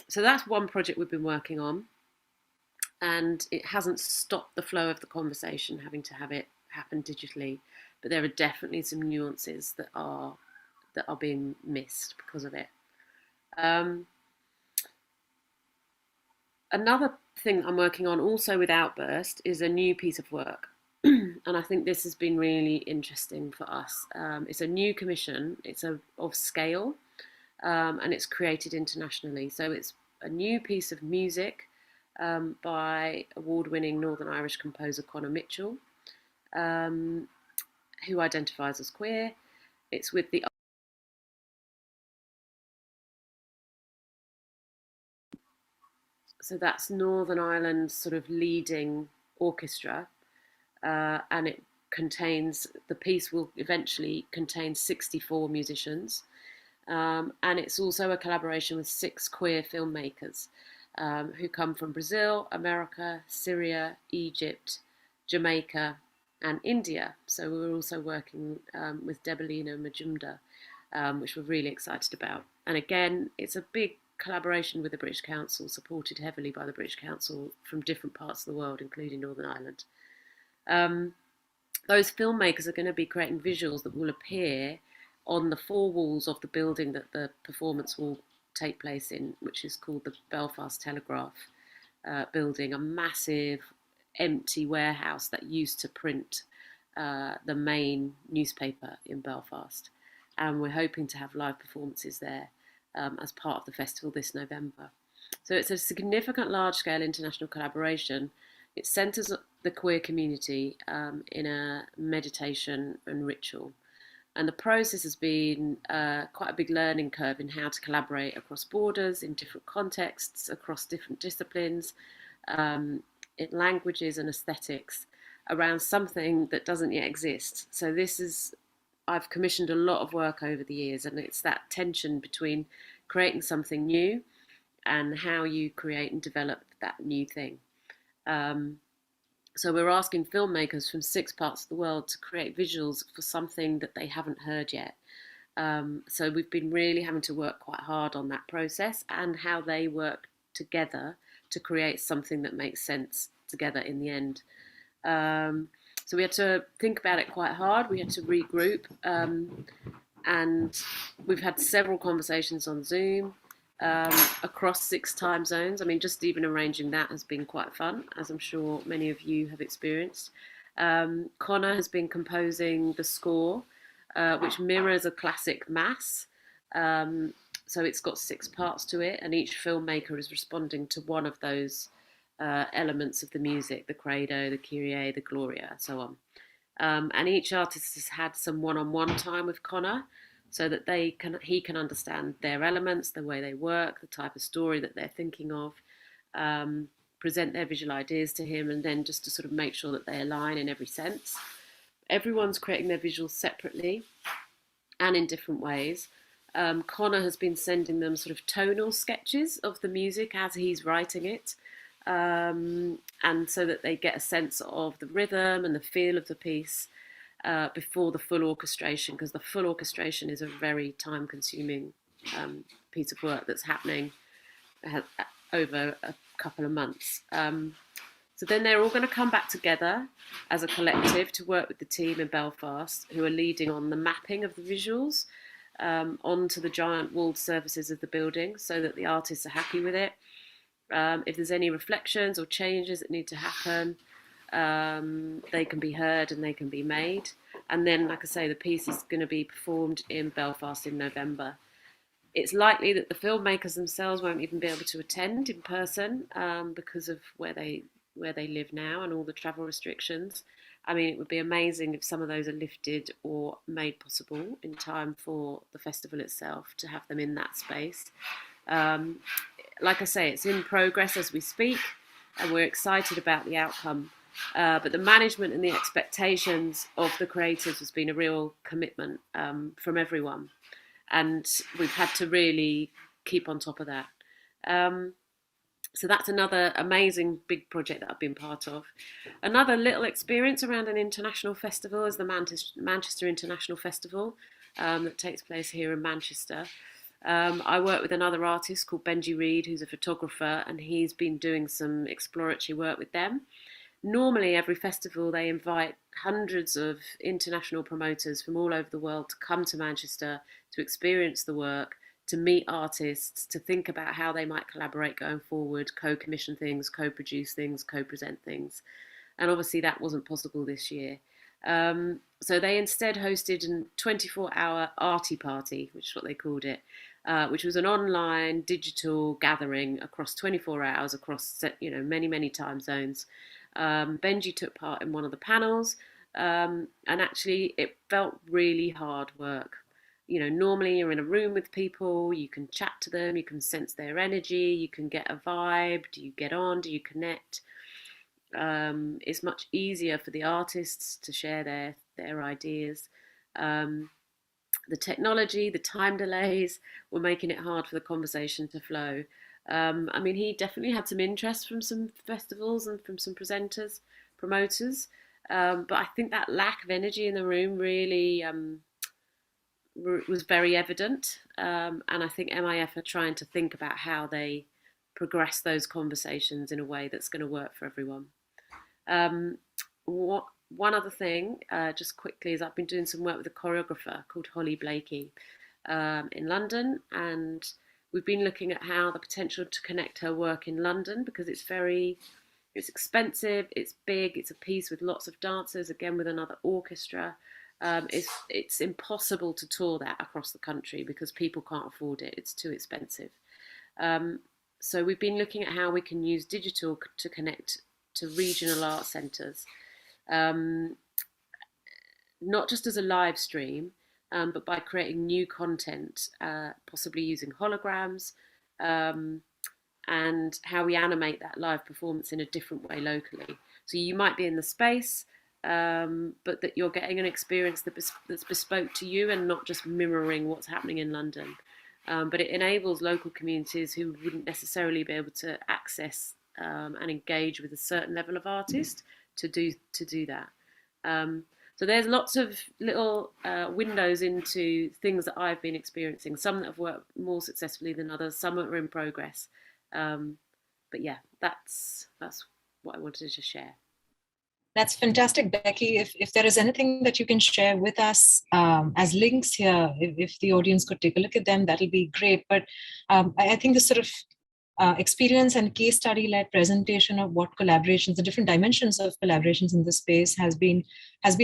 So that's one project we've been working on, and it hasn't stopped the flow of the conversation, having to have it happen digitally, but there are definitely some nuances that are being missed because of it. Another thing I'm working on also with Outburst is a new piece of work. And I think this has been really interesting for us. It's a new commission, it's of scale, and it's created internationally. So it's a new piece of music by award-winning Northern Irish composer Conor Mitchell, who identifies as queer. It's with the So that's Northern Ireland's sort of leading orchestra, and the piece will eventually contain 64 musicians, and it's also a collaboration with 6 queer filmmakers who come from Brazil, America, Syria, Egypt, Jamaica, and India. So we're also working with Debolina Majumdar, which we're really excited about. And again, it's a big collaboration with the British Council, supported heavily by the British Council from different parts of the world, including Northern Ireland. Those filmmakers are going to be creating visuals that will appear on the 4 walls of the building that the performance will take place in, which is called the Belfast Telegraph building, a massive empty warehouse that used to print the main newspaper in Belfast. And we're hoping to have live performances there as part of the festival this November. So it's a significant large-scale international collaboration. It centres the queer community in a meditation and ritual. And the process has been quite a big learning curve in how to collaborate across borders, in different contexts, across different disciplines, in languages and aesthetics, around something that doesn't yet exist. So I've commissioned a lot of work over the years, and it's that tension between creating something new and how you create and develop that new thing. So we're asking filmmakers from 6 parts of the world to create visuals for something that they haven't heard yet. So we've been really having to work quite hard on that process and how they work together to create something that makes sense together in the end. So we had to think about it quite hard. We had to regroup, and we've had several conversations on Zoom across 6 time zones. I mean, just even arranging that has been quite fun, as I'm sure many of you have experienced. Connor has been composing the score, which mirrors a classic mass. So it's got 6 parts to it, and each filmmaker is responding to one of those elements of the music: the credo, the Kyrie, the Gloria, and so on. And each artist has had some one-on-one time with Connor, so that he can understand their elements, the way they work, the type of story that they're thinking of, present their visual ideas to him, and then just to sort of make sure that they align in every sense. Everyone's creating their visuals separately and in different ways. Connor has been sending them sort of tonal sketches of the music as he's writing it, and so that they get a sense of the rhythm and the feel of the piece before the full orchestration, because the full orchestration is a very time-consuming piece of work that's happening over a couple of months. So then they're all going to come back together as a collective to work with the team in Belfast, who are leading on the mapping of the visuals onto the giant walled surfaces of the building, so that the artists are happy with it. If there's any reflections or changes that need to happen, they can be heard and they can be made. And then, like I say, the piece is going to be performed in Belfast in November. It's likely that the filmmakers themselves won't even be able to attend in person because of where they live now and all the travel restrictions. I mean, it would be amazing if some of those are lifted or made possible in time for the festival itself, to have them in that space. Like I say, it's in progress as we speak, and we're excited about the outcome. But the management and the expectations of the creators has been a real commitment from everyone. And we've had to really keep on top of that. So that's another amazing big project that I've been part of. Another little experience around an international festival is the Manchester International Festival that takes place here in Manchester. I work with another artist called Benji Reid, who's a photographer, and he's been doing some exploratory work with them. Normally, every festival, they invite hundreds of international promoters from all over the world to come to Manchester to experience the work, to meet artists, to think about how they might collaborate going forward, co-commission things, co-produce things, co-present things. And obviously that wasn't possible this year. So they instead hosted a 24-hour arty party, which is what they called it, which was an online digital gathering across 24 hours across many, many time zones. Benji took part in one of the panels, and actually it felt really hard work. Normally you're in a room with people, you can chat to them, you can sense their energy, you can get a vibe. Do you get on? Do you connect? It's much easier for the artists to share their ideas. The technology, the time delays were making it hard for the conversation to flow. I mean, he definitely had some interest from some festivals and from some promoters, but I think that lack of energy in the room really was very evident, and I think MIF are trying to think about how they progress those conversations in a way that's going to work for everyone. One other thing, just quickly, is I've been doing some work with a choreographer called Holly Blakey in London, and we've been looking at how the potential to connect her work in London, because it's expensive, it's big, it's a piece with lots of dancers, again with another orchestra. It's impossible to tour that across the country because people can't afford it. It's too expensive. So we've been looking at how we can use digital to connect to regional art centres, not just as a live stream, but by creating new content, possibly using holograms, and how we animate that live performance in a different way locally. So you might be in the space, but that you're getting an experience that's bespoke to you and not just mirroring what's happening in London. But it enables local communities who wouldn't necessarily be able to access and engage with a certain level of artist to do that. So there's lots of little windows into things that I've been experiencing, some that have worked more successfully than others, some that are in progress. yeah, that's what I wanted to share. That's fantastic, Becky. If there is anything that you can share with us as links here, if the audience could take a look at them, that'll be great. But I think this sort of experience and case study led presentation of what collaborations, the different dimensions of collaborations in this space has been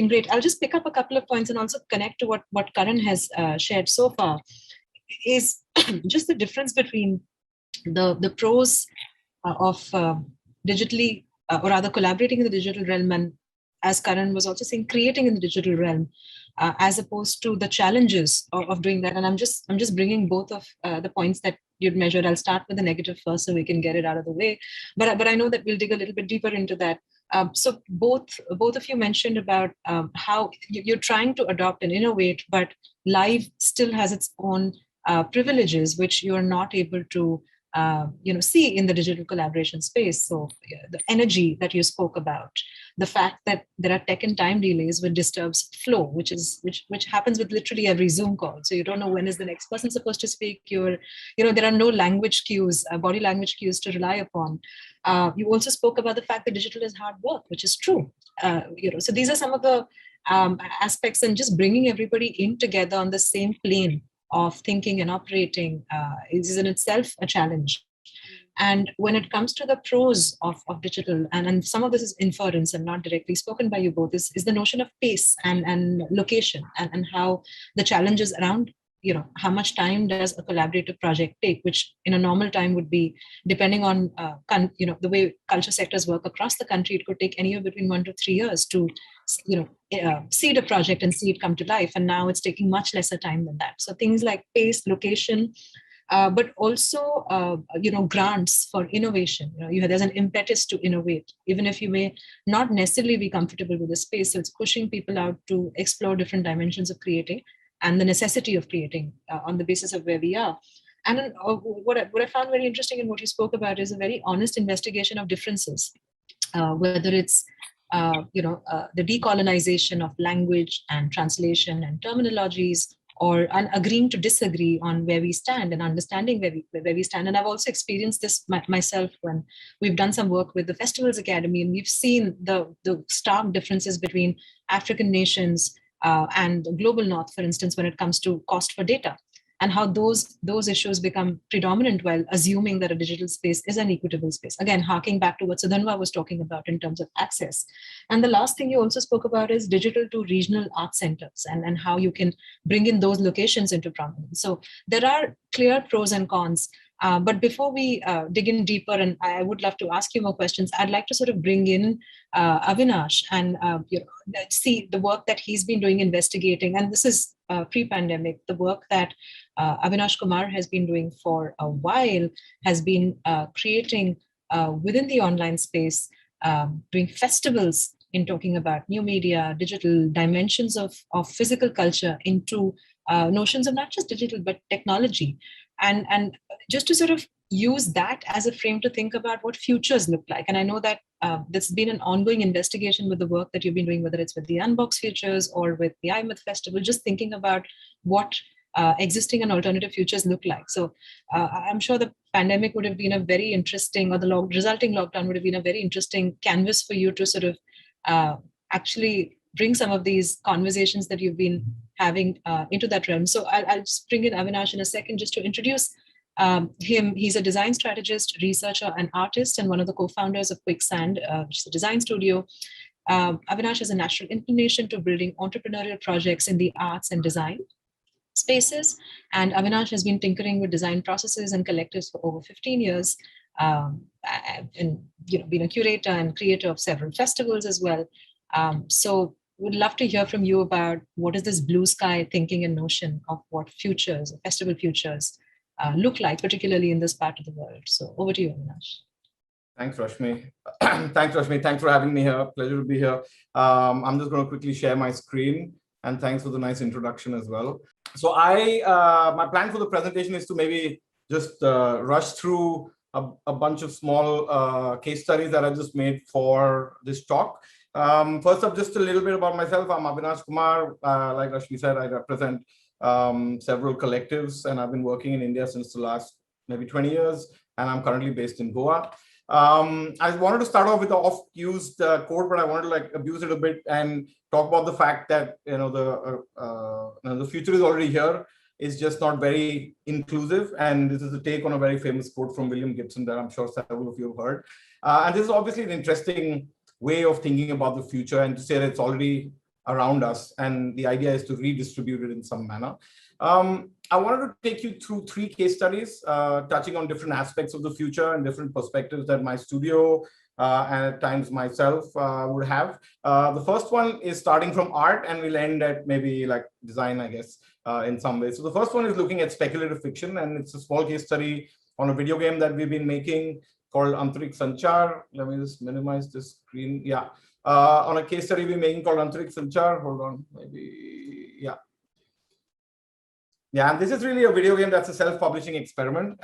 great. I'll just pick up a couple of points and also connect to what Karan has shared so far, is just the difference between the pros of digitally, or rather collaborating in the digital realm, and as Karan was also saying, creating in the digital realm, as opposed to the challenges of doing that. And I'm just bringing both of the points that you'd measured. I'll start with the negative first so we can get it out of the way. But I know that we'll dig a little bit deeper into that. So both of you mentioned about how you're trying to adopt and innovate, but live still has its own privileges, which you're not able to see in the digital collaboration space. So the energy that you spoke about, the fact that there are tech and time delays which disturbs flow, which happens with literally every Zoom call. So you don't know when is the next person supposed to speak. There are no language cues, body language cues to rely upon. You also spoke about the fact that digital is hard work, which is true. So these are some of the aspects, and just bringing everybody in together on the same plane of thinking and operating is in itself a challenge. And when it comes to the pros of digital, and some of this is inference and not directly spoken by you both, is the notion of pace and location, and how the challenges around, how much time does a collaborative project take, which in a normal time would be, depending on, the way culture sectors work across the country, it could take anywhere between 1 to 3 years to, seed a project and see it come to life. And now it's taking much lesser time than that. So things like pace, location, but also, grants for innovation. There's an impetus to innovate, even if you may not necessarily be comfortable with the space. So it's pushing people out to explore different dimensions of creating and the necessity of creating on the basis of where we are. And then, what I found very interesting in what you spoke about is a very honest investigation of differences, whether it's the decolonization of language and translation and terminologies, or agreeing to disagree on where we stand and understanding where we stand. And I've also experienced this myself when we've done some work with the Festivals Academy, and we've seen the stark differences between African nations and the global north, for instance, when it comes to cost for data, and how those issues become predominant while assuming that a digital space is an equitable space. Again, harking back to what Sudhanva was talking about in terms of access. And the last thing you also spoke about is digital to regional art centers, and how you can bring in those locations into prominence. So there are clear pros and cons. But before we dig in deeper, and I would love to ask you more questions, I'd like to sort of bring in Avinash and see the work that he's been doing investigating. And this is pre-pandemic. The work that Avinash Kumar has been doing for a while has been creating within the online space, doing festivals in talking about new media, digital dimensions of physical culture into notions of not just digital, but technology. And just to sort of use that as a frame to think about what futures look like. And I know that there's been an ongoing investigation with the work that you've been doing, whether it's with the Unbox Futures or with the IMET Festival, just thinking about what existing and alternative futures look like. So I'm sure the pandemic would have been a very interesting, or the resulting lockdown would have been a very interesting canvas for you to sort of actually bring some of these conversations that you've been having into that realm. So I'll just bring in Avinash in a second just to introduce him. He's a design strategist, researcher, and artist, and one of the co-founders of Quicksand, which is a design studio. Avinash has a natural inclination to building entrepreneurial projects in the arts and design spaces. And Avinash has been tinkering with design processes and collectives for over 15 years, and been a curator and creator of several festivals as well. So would love to hear from you about what is this blue sky thinking and notion of what futures, festival futures, look like, particularly in this part of the world. So over to you, Avinash. Thanks, Rashmi. Thanks, Rashmi. Thanks for having me here. Pleasure to be here. I'm just going to quickly share my screen, and thanks for the nice introduction as well. So my plan for the presentation is to maybe just rush through a bunch of small case studies that I just made for this talk. First up, just a little bit about myself. I'm Avinash Kumar. Like Rashmi said, I represent several collectives, and I've been working in India since the last maybe 20 years, and I'm currently based in Goa. I wanted to start off with the oft-used quote, but I wanted to like abuse it a bit and talk about the fact that the future is already here. It's just not very inclusive, and this is a take on a very famous quote from William Gibson that I'm sure several of you have heard. And this is obviously an interesting way of thinking about the future, and to say that it's already around us, and the idea is to redistribute it in some manner. I wanted to take you through 3 case studies, touching on different aspects of the future and different perspectives that my studio and at times myself would have. The first one is starting from art, and we'll end at maybe like design, I guess, in some ways. So the first one is looking at speculative fiction, and it's a small case study on a video game that we've been making called Quicksand Sanchar. Let me just minimize this screen. Yeah. On a case study we're making called Quicksand Sanchar. Hold on, maybe, yeah. Yeah, and this is really a video game that's a self-publishing experiment.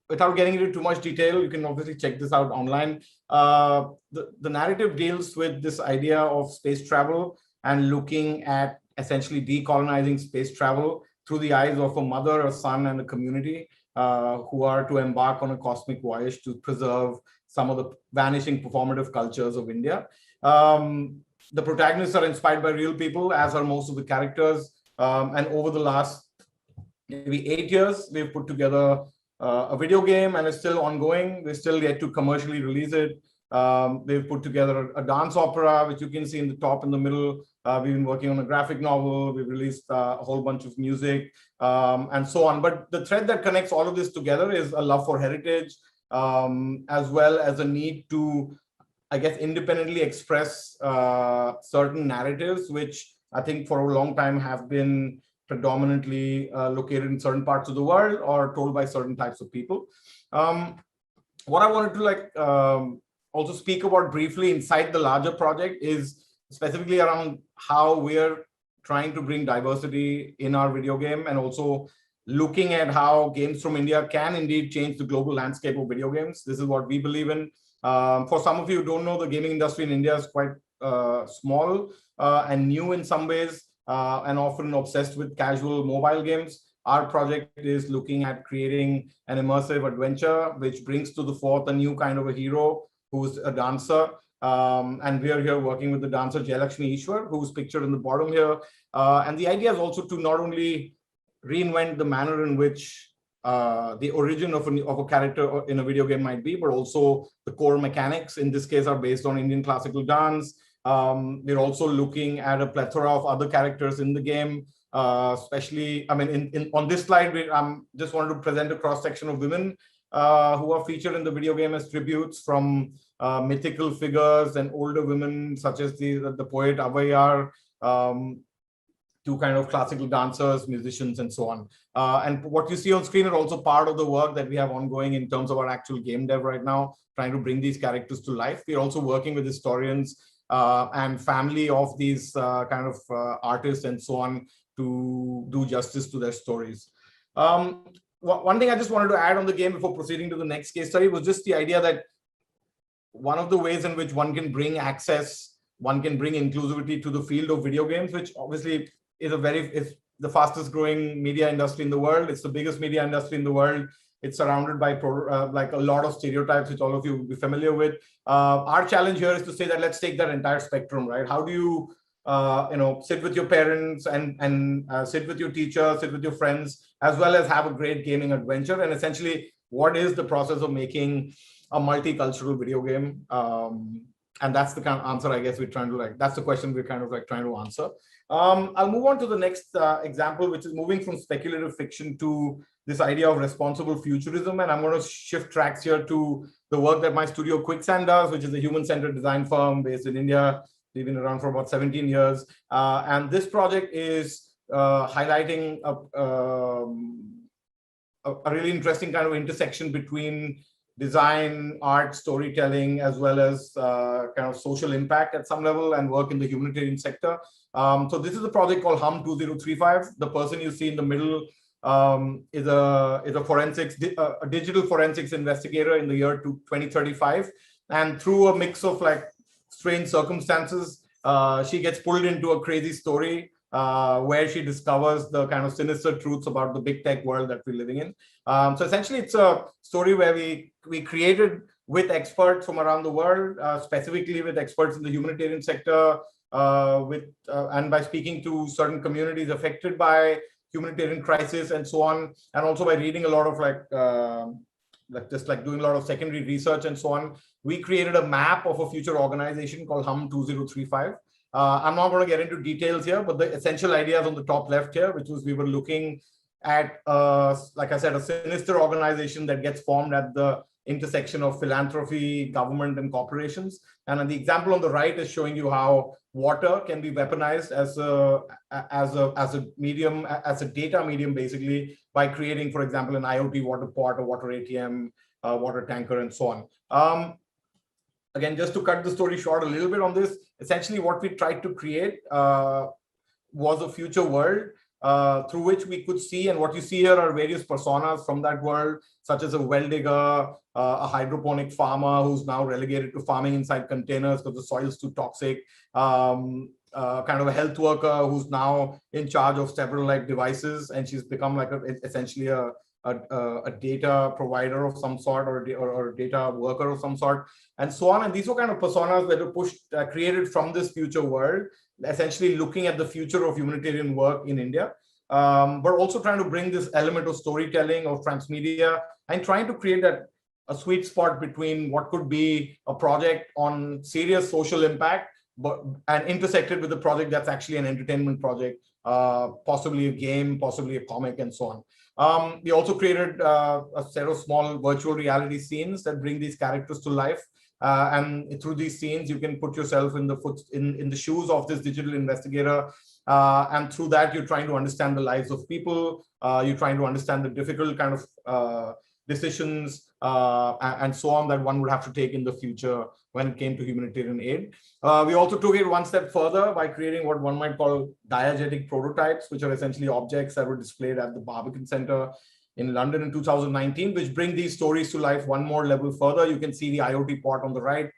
Without getting into too much detail, you can obviously check this out online. The narrative deals with this idea of space travel and looking at essentially decolonizing space travel through the eyes of a mother, a son, and a community who are to embark on a cosmic voyage to preserve some of the vanishing performative cultures of India. The protagonists are inspired by real people, as are most of the characters. And over the last maybe 8 years, we've put together a video game, and it's still ongoing. We're still yet to commercially release it. They've put together a dance opera, which you can see in the top and the middle. We've been working on a graphic novel. We've released a whole bunch of music and so on. But the thread that connects all of this together is a love for heritage, as well as a need to, I guess, independently express certain narratives, which I think for a long time have been predominantly located in certain parts of the world or told by certain types of people. What I wanted to also speak about briefly inside the larger project is specifically around how we're trying to bring diversity in our video game, and also looking at how games from India can indeed change the global landscape of video games. This is what we believe in. For some of you who don't know, the gaming industry in India is quite small and new in some ways, and often obsessed with casual mobile games. Our project is looking at creating an immersive adventure which brings to the fore a new kind of a hero who's a dancer. And we are here working with the dancer Jayalakshmi Ishwar, who's pictured in the bottom here. And the idea is also to not only reinvent the manner in which the origin of a character in a video game might be, but also the core mechanics, in this case, are based on Indian classical dance. We're also looking at a plethora of other characters in the game, especially, I mean, on this slide, we just wanted to present a cross-section of women who are featured in the video game as tributes, from mythical figures and older women such as the poet Avayar, to kind of classical dancers, musicians, and so on. And what you see on screen are also part of the work that we have ongoing in terms of our actual game dev right now, trying to bring these characters to life. We're also working with historians and family of these kind of artists and so on to do justice to their stories. One thing I just wanted to add on the game before proceeding to the next case study was just the idea that one of the ways in which one can bring access, one can bring inclusivity to the field of video games, which obviously is it's the fastest growing media industry in the world. It's the biggest media industry in the world. It's surrounded by like a lot of stereotypes, which all of you will be familiar with. Our challenge here is to say that let's take that entire spectrum, right? How do you, sit with your parents and sit with your teacher, sit with your friends, as well as have a great gaming adventure? And essentially, what is the process of making a multicultural video game? And that's the kind of answer, I guess, we're trying to that's the question we're kind of trying to answer. I'll move on to the next example, which is moving from speculative fiction to this idea of responsible futurism. And I'm going to shift tracks here to the work that my studio Quicksand does, which is a human-centered design firm based in India. We've been around for about 17 years. And this project is highlighting a really interesting kind of intersection between design, art, storytelling, as well as kind of social impact at some level, and work in the humanitarian sector. So this is a project called Hum 2035. The person you see in the middle is a digital forensics investigator in the year 2035. And through a mix of strange circumstances, she gets pulled into a crazy story where she discovers the kind of sinister truths about the big tech world that we're living in. So essentially, it's a story where we created with experts from around the world, specifically with experts in the humanitarian sector, and by speaking to certain communities affected by humanitarian crisis and so on, and also by reading a lot of doing a lot of secondary research and so on, we created a map of a future organization called Hum 2035. I'm not going to get into details here, but the essential ideas on the top left here, which was we were looking at, like I said, a sinister organization that gets formed at the intersection of philanthropy, government, and corporations. And the example on the right is showing you how water can be weaponized as a medium, as a data medium, basically, by creating, for example, an IoT water pot, a water ATM, water tanker, and so on. Again, just to cut the story short a little bit on this, essentially what we tried to create was a future world through which we could see, and what you see here are various personas from that world, such as a well digger, a hydroponic farmer who's now relegated to farming inside containers because the soil's too toxic, kind of a health worker who's now in charge of several devices, and she's become essentially a data provider of some sort, or a data worker of some sort, and so on. And these were kind of personas that were created from this future world, essentially looking at the future of humanitarian work in India, but also trying to bring this element of storytelling, of transmedia, and trying to create a sweet spot between what could be a project on serious social impact, and intersected with a project that's actually an entertainment project, possibly a game, possibly a comic, and so on. We also created a set of small virtual reality scenes that bring these characters to life. And through these scenes, you can put yourself in the shoes of this digital investigator. And through that, you're trying to understand the lives of people. You're trying to understand the difficult kind of decisions and so on that one would have to take in the future when it came to humanitarian aid. We also took it one step further by creating what one might call diegetic prototypes, which are essentially objects that were displayed at the Barbican Center in London in 2019, which bring these stories to life one more level further. You can see the IoT pot on the right.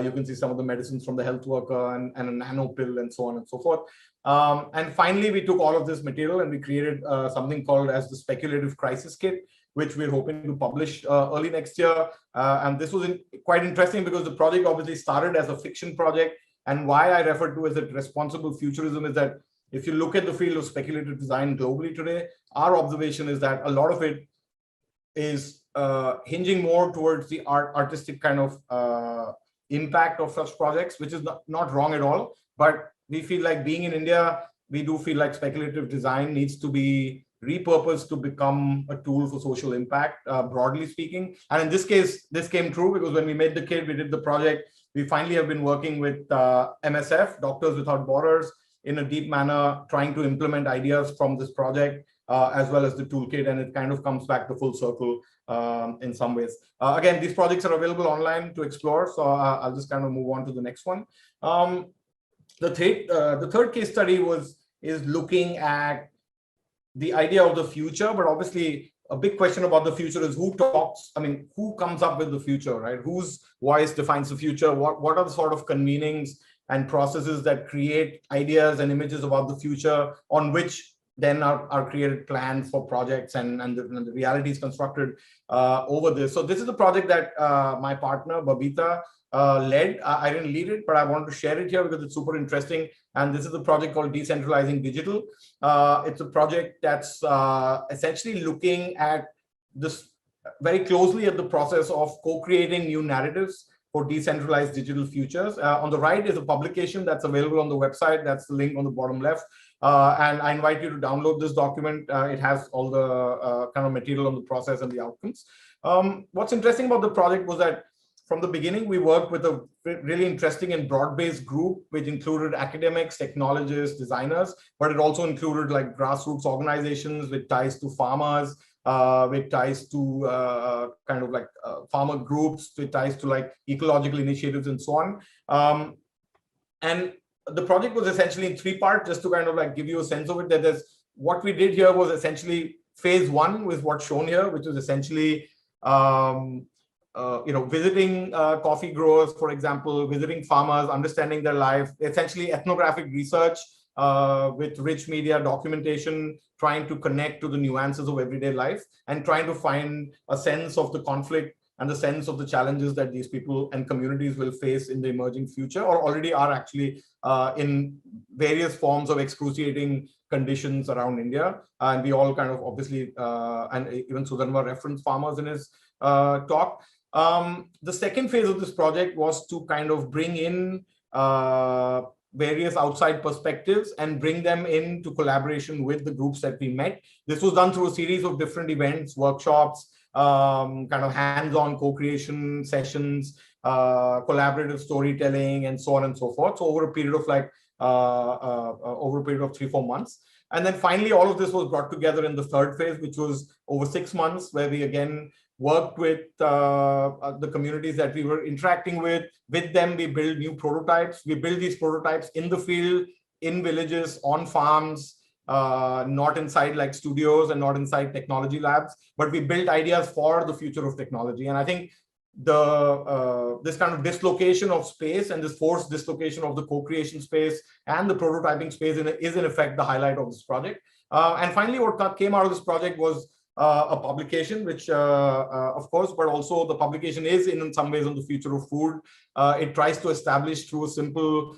You can see some of the medicines from the health worker and a nano pill and so on and so forth. And finally, we took all of this material and we created something called as the Speculative Crisis Kit, which we're hoping to publish early next year. And this was quite interesting because the project obviously started as a fiction project. And why I refer to as a responsible futurism is that if you look at the field of speculative design globally today, our observation is that a lot of it is hinging more towards the artistic kind of impact of such projects, which is not wrong at all. But we feel like, being in India, we do feel like speculative design needs to be repurposed to become a tool for social impact, broadly speaking. And in this case, this came true because when we made the kit, we did the project, we finally have been working with MSF, Doctors Without Borders, in a deep manner, trying to implement ideas from this project, as well as the toolkit, and it kind of comes back to full circle in some ways. Again, these projects are available online to explore, so I'll just kind of move on to the next one. The third case study is looking at the idea of the future, but obviously a big question about the future is who talks, who comes up with the future, right? Whose voice defines the future? What are the sort of convenings and processes that create ideas and images about the future, on which then are created plans for projects and the reality is constructed over this. So this is the project that my partner, Babita, led. I didn't lead it, but I wanted to share it here because it's super interesting. And this is a project called Decentralizing Digital. It's a project that's essentially looking at this very closely at the process of co-creating new narratives for decentralized digital futures. On the right is a publication that's available on the website. That's the link on the bottom left. And I invite you to download this document. It has all the kind of material on the process and the outcomes. What's interesting about the project was that from the beginning, we worked with a really interesting and broad-based group, which included academics, technologists, designers, but it also included like grassroots organizations with ties to farmers, with ties to kind of like farmer groups, with ties to like ecological initiatives and so on. And the project was essentially in three parts, just to kind of like give you a sense of it. That what we did here was essentially phase one with what's shown here, which was essentially visiting coffee growers, for example, visiting farmers, understanding their life, essentially ethnographic research with rich media documentation, trying to connect to the nuances of everyday life and trying to find a sense of the conflict and the sense of the challenges that these people and communities will face in the emerging future, or already are actually in various forms of excruciating conditions around India. And we all kind of obviously, and even Sudhanva referenced farmers in his talk. The second phase of this project was to kind of bring in various outside perspectives and bring them into collaboration with the groups that we met. This was done through a series of different events, workshops, kind of hands-on co-creation sessions, collaborative storytelling, and so on and so forth. So over a period of like, over a period of 3-4 months. And then finally, all of this was brought together in the third phase, which was over 6 months, where we again worked with the communities that we were interacting with. With them, we build new prototypes. We build these prototypes in the field, in villages, on farms, not inside like studios and not inside technology labs, but we built ideas for the future of technology. And I think this kind of dislocation of space and this forced dislocation of the co-creation space and the prototyping space is in effect the highlight of this project. And finally, what came out of this project was a publication, which of course, but also the publication is in some ways on the future of food. It tries to establish through a simple,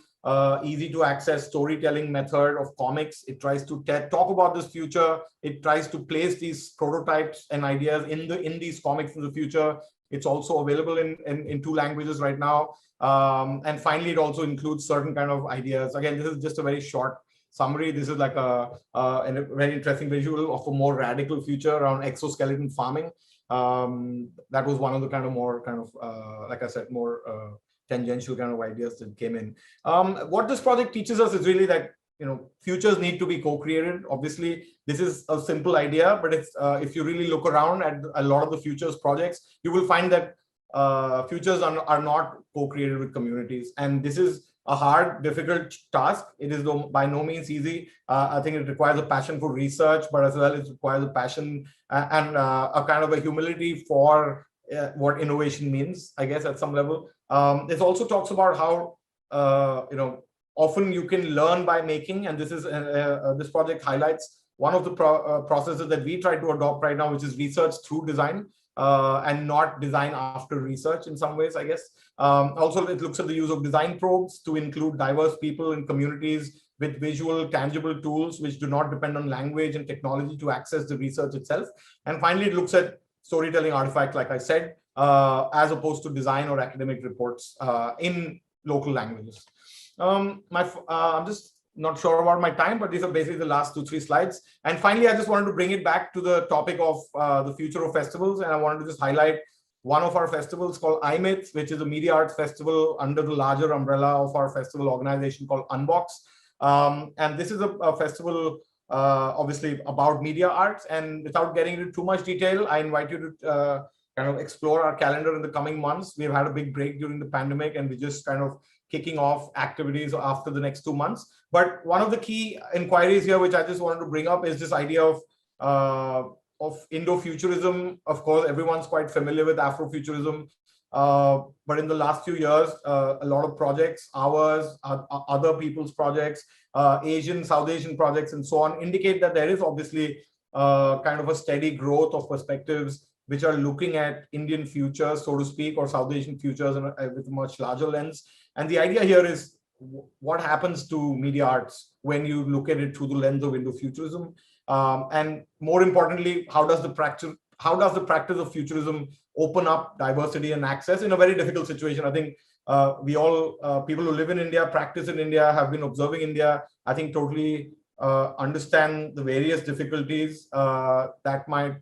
easy to access storytelling method of comics. It tries to talk about this future. It tries to place these prototypes and ideas in these comics in the future. It's also available in 2 languages right now. And finally, it also includes certain kind of ideas. Again, this is just a very short summary. This is like a very interesting visual of a more radical future around exoskeleton farming. That was one of the kind of more kind of, like I said, more tangential kind of ideas that came in. What this project teaches us is really that, you know, futures need to be co-created. Obviously, this is a simple idea, but if you really look around at a lot of the futures projects, you will find that futures are not co-created with communities. And this is a hard, difficult task. It is by no means easy. I think it requires a passion for research, but as well, it requires a passion and a kind of a humility for what innovation means, I guess, at some level. This also talks about how, you know, often you can learn by making, and this is this project highlights one of the processes that we try to adopt right now, which is research through design. And not design after research in some ways, I guess. Also, it looks at the use of design probes to include diverse people in communities with visual, tangible tools, which do not depend on language and technology to access the research itself. And finally, it looks at storytelling artifacts, like I said, as opposed to design or academic reports in local languages. I'm just not sure about my time, but these are basically the last 2-3 slides. And finally, I just wanted to bring it back to the topic of the future of festivals. And I wanted to just highlight one of our festivals called iMyth, which is a media arts festival under the larger umbrella of our festival organization called Unbox. And this is a festival, obviously, about media arts. And without getting into too much detail, I invite you to kind of explore our calendar in the coming months. We've had a big break during the pandemic, and we just kind of kicking off activities after the next 2 months. But one of the key inquiries here, which I just wanted to bring up, is this idea of Indo-futurism. Of course, everyone's quite familiar with Afro-futurism. But in the last few years, a lot of projects, ours, other people's projects, Asian, South Asian projects, and so on, indicate that there is obviously kind of a steady growth of perspectives which are looking at Indian futures, so to speak, or South Asian futures with a much larger lens. And the idea here is what happens to media arts when you look at it through the lens of Indo-futurism, and more importantly, how does the practice of futurism open up diversity and access in a very difficult situation? I think we all, people who live in India, practice in India, have been observing India, I think totally understand the various difficulties that might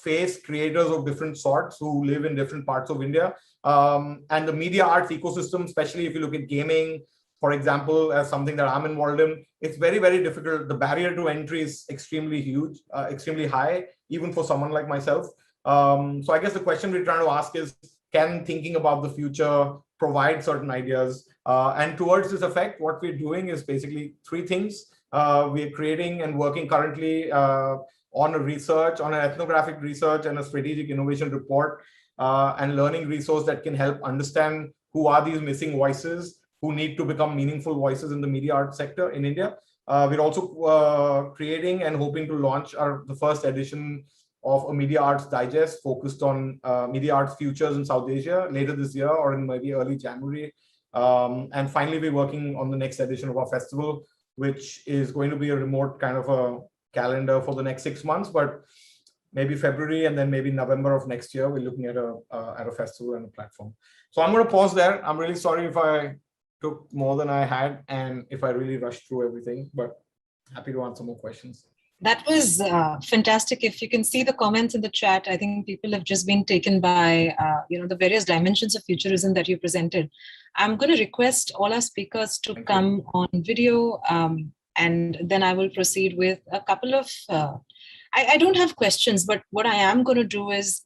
face creators of different sorts who live in different parts of India. And the media arts ecosystem, especially if you look at gaming, for example, as something that I'm involved in, it's very, very difficult. The barrier to entry is extremely huge, extremely high, even for someone like myself. So I guess the question we're trying to ask is, can thinking about the future provide certain ideas? And towards this effect, what we're doing is basically 3 things. We're creating and working currently on an ethnographic research and a strategic innovation report and learning resource that can help understand who are these missing voices who need to become meaningful voices in the media art sector in India. We're also creating and hoping to launch the first edition of a media arts digest focused on media arts futures in South Asia later this year or in maybe early January. And finally, we're working on the next edition of our festival, which is going to be a remote kind of a calendar for the next 6 months, but maybe February and then maybe November of next year, we're looking at a festival and a platform. So I'm going to pause there. I'm really sorry if I took more than I had and if I really rushed through everything, but happy to answer more questions. That was fantastic. If you can see the comments in the chat, I think people have just been taken by the various dimensions of futurism that you presented. I'm going to request all our speakers to come on video, and then I will proceed with a couple of. I don't have questions, but what I am going to do is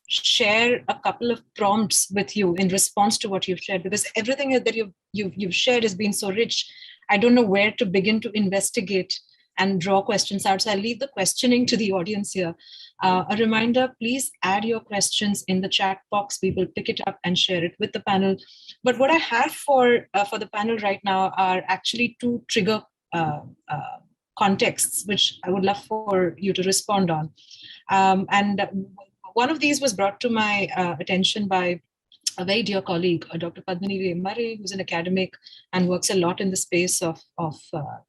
share a couple of prompts with you in response to what you've shared, because everything that you've shared has been so rich. I don't know where to begin to investigate and draw questions out. So I'll leave the questioning to the audience here. A reminder, please add your questions in the chat box. We will pick it up and share it with the panel. But what I have for the panel right now are actually two trigger contexts, which I would love for you to respond on. And one of these was brought to my attention by a very dear colleague, Dr. Padmini Vemare, who's an academic and works a lot in the space of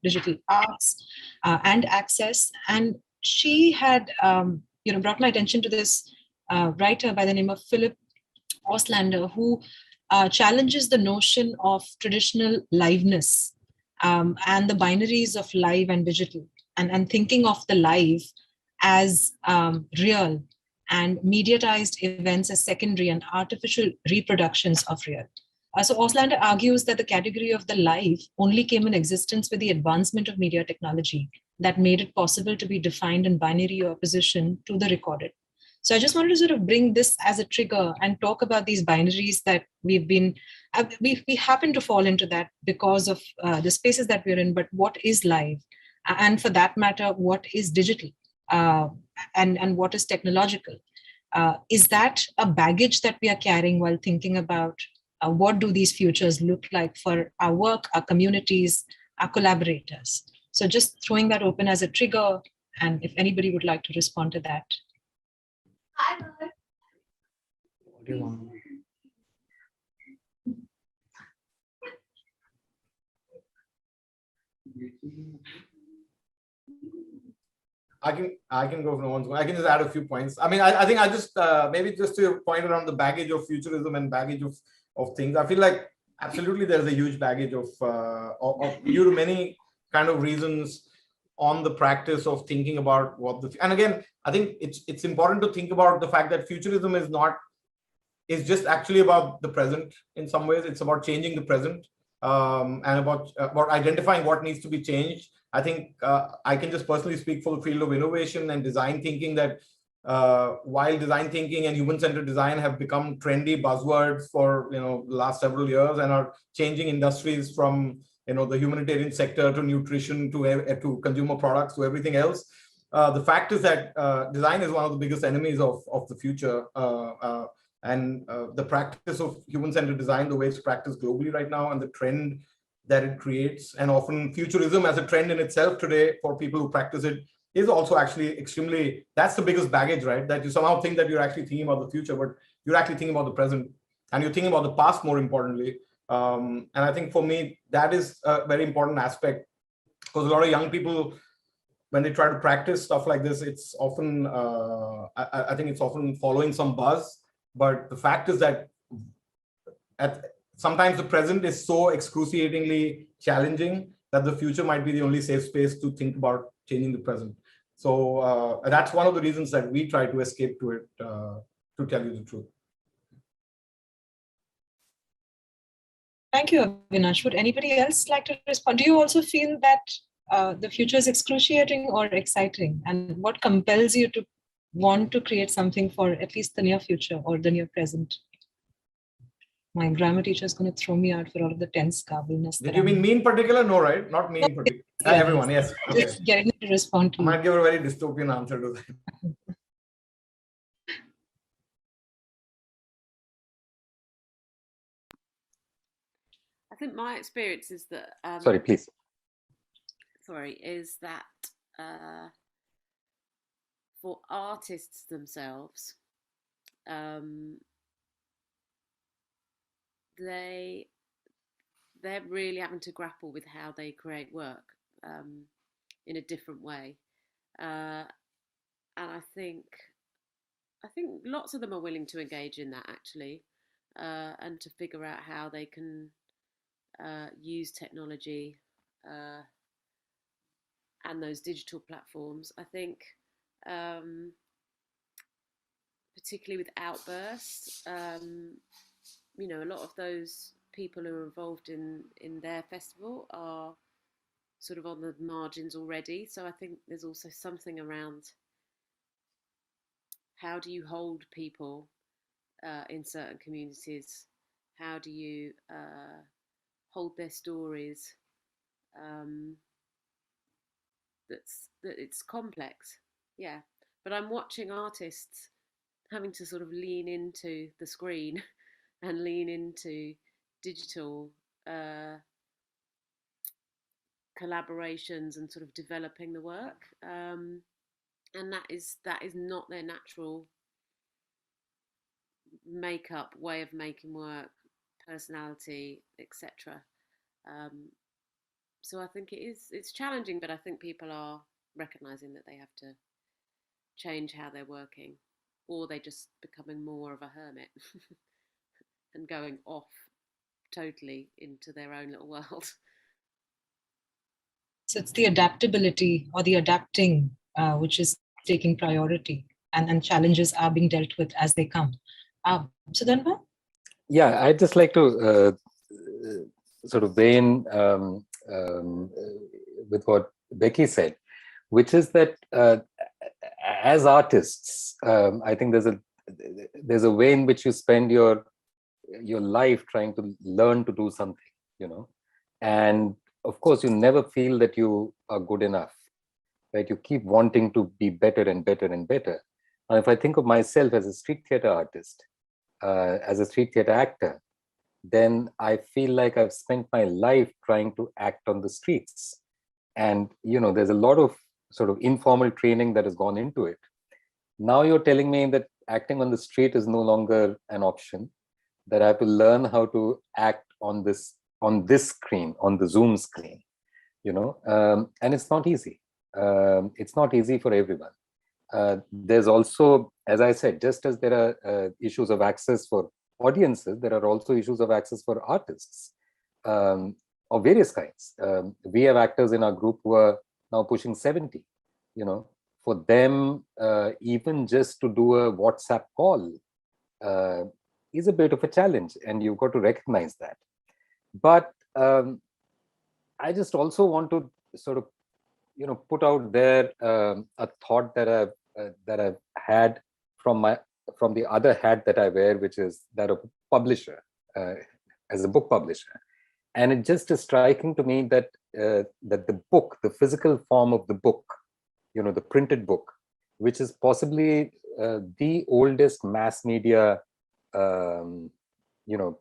digital arts and access. And she had brought my attention to this writer by the name of Philip Auslander, who challenges the notion of traditional liveness and the binaries of live and digital, and thinking of the live as real and mediatized events as secondary and artificial reproductions of real. So Auslander argues that the category of the live only came in existence with the advancement of media technology that made it possible to be defined in binary opposition to the recorded. So I just wanted to sort of bring this as a trigger and talk about these binaries that we've been, we happen to fall into that because of the spaces that we're in, but what is live? And for that matter, what is digital? And what is technological? Is that a baggage that we are carrying while thinking about what do these futures look like for our work, our communities, our collaborators? So just throwing that open as a trigger, and if anybody would like to respond to that. What do you want? I can go if no one's going. I can just add a few points. I mean, I think I just maybe just to your point around the baggage of futurism and baggage of things. I feel like absolutely there's a huge baggage of due to many kind of reasons on the practice of thinking about what the, and again, I think it's important to think about the fact that futurism is just actually about the present in some ways. It's about changing the present and about identifying what needs to be changed. I think I can just personally speak for the field of innovation and design thinking that while design thinking and human-centered design have become trendy buzzwords for the last several years and are changing industries from the humanitarian sector to nutrition to consumer products to everything else, the fact is that design is one of the biggest enemies of the future. And the practice of human-centered design, the way it's practiced globally right now, and the trend that it creates, and often futurism as a trend in itself today for people who practice it, is also actually extremely, that's the biggest baggage, right? That you somehow think that you're actually thinking about the future, but you're actually thinking about the present, and you're thinking about the past more importantly. And I think for me, that is a very important aspect, because a lot of young people, when they try to practice stuff like this, it's often, I think it's often following some buzz. But the fact is that sometimes the present is so excruciatingly challenging that the future might be the only safe space to think about changing the present. So that's one of the reasons that we try to escape to it, to tell you the truth. Thank you, Avinash. Would anybody else like to respond? Do you also feel that the future is excruciating or exciting? And what compels you to want to create something for at least the near future or the near present? My grammar teacher is going to throw me out for all of the tense garblenness. Did you mean me in particular? No, right? Not me in particular. Yeah, everyone, yes. Okay. Just getting to respond to I might give a very dystopian answer to that. I think my experience is that sorry, please. Is that for artists themselves, they're really having to grapple with how they create work in a different way, and I think lots of them are willing to engage in that, actually, and to figure out how they can use technology and those digital platforms. I think particularly with Outburst, you know, a lot of those people who are involved in their festival are sort of on the margins already. So I think there's also something around how do you hold people in certain communities? How do you hold their stories? That it's complex, yeah. But I'm watching artists having to sort of lean into the screen and lean into digital collaborations and sort of developing the work, and that is not their natural makeup, way of making work, personality, etc. So I think it's challenging, but I think people are recognizing that they have to change how they're working, or they're just becoming more of a hermit and going off totally into their own little world. So it's the adaptability or the adapting which is taking priority, and challenges are being dealt with as they come. Sudhanva? Yeah, I'd just like to sort of weigh in with what Becky said, which is that as artists, I think there's a way in which you spend your life trying to learn to do something, you know, and of course you never feel that you are good enough, right? You keep wanting to be better and better and better. And if I think of myself as a street theater artist, as a street theater actor, then I feel like I've spent my life trying to act on the streets. And, you know, there's a lot of sort of informal training that has gone into it. Now you're telling me that acting on the street is no longer an option, that I have to learn how to act on this screen, on the Zoom screen, you know, and it's not easy. It's not easy for everyone. There's also, as I said, just as there are issues of access for audiences, there are also issues of access for artists of various kinds. We have actors in our group who are now pushing 70, you know. For them, even just to do a WhatsApp call is a bit of a challenge, and you've got to recognize that. But I just also want to sort of, you know, put out there a thought that I've had from the other hat that I wear, which is that of a publisher, as a book publisher. And it just is striking to me that that the book, the physical form of the book, you know, the printed book, which is possibly the oldest mass media, you know,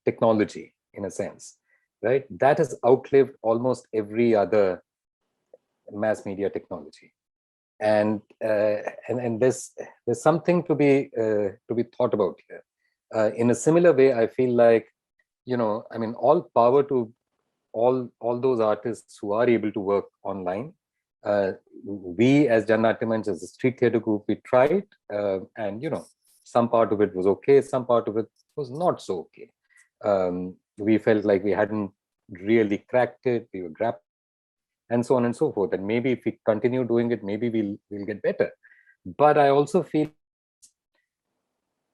technology in a sense, right? That has outlived almost every other mass media technology, and there's something to be thought about here. In a similar way, I feel like, you know, I mean, all power to all those artists who are able to work online. We as Jannatimans, as a street theater group, we tried, and you know, some part of it was okay, some part of it was not so okay. We felt like we hadn't really cracked it, we were grappling, and so on and so forth. And maybe if we continue doing it, maybe we'll get better. But I also feel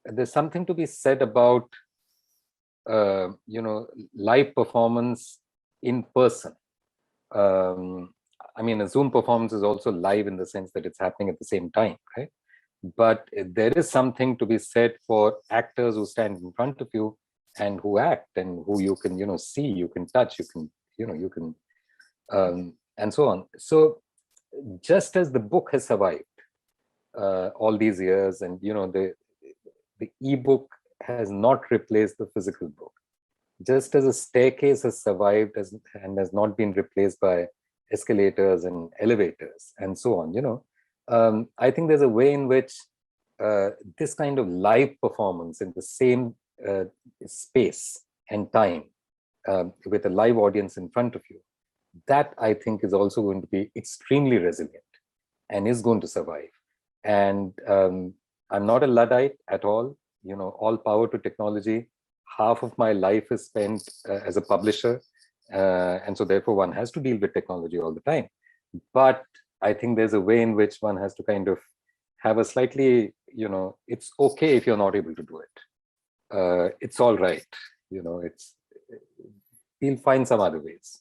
there's something to be said about you know, live performance in person. I mean, a Zoom performance is also live in the sense that it's happening at the same time, right? But there is something to be said for actors who stand in front of you and who act, and who you can, you know, see, you can touch, you can, you know, you can, and so on. So just as the book has survived all these years, and you know, the ebook has not replaced the physical book, just as a staircase has survived and has not been replaced by escalators and elevators and so on, you know, I think there's a way in which this kind of live performance in the same space and time with a live audience in front of you, that I think is also going to be extremely resilient and is going to survive. And I'm not a Luddite at all, all power to technology. Half of my life is spent as a publisher. And so therefore one has to deal with technology all the time. But I think there's a way in which one has to kind of have a slightly, it's okay if you're not able to do it. It's all right. We'll find some other ways.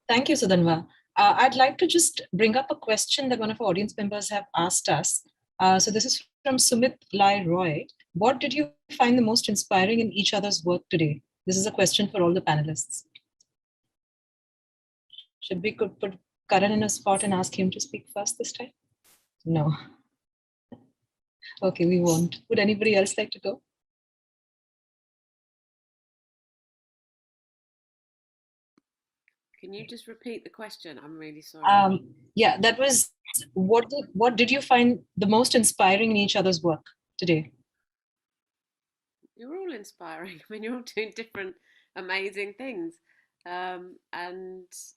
Thank you, Sudhanva. I'd like to just bring up a question that one of our audience members have asked us. So this is from Sumit Lai Roy. What did you find the most inspiring in each other's work today? This is a question for all the panelists. Should we could put Karan in a spot and ask him to speak first this time? No. Okay, we won't. Would anybody else like to go? Can you just repeat the question? I'm really sorry. Yeah, that was, what did you find the most inspiring in each other's work today? You're all inspiring. I mean, you're all doing different amazing things. And,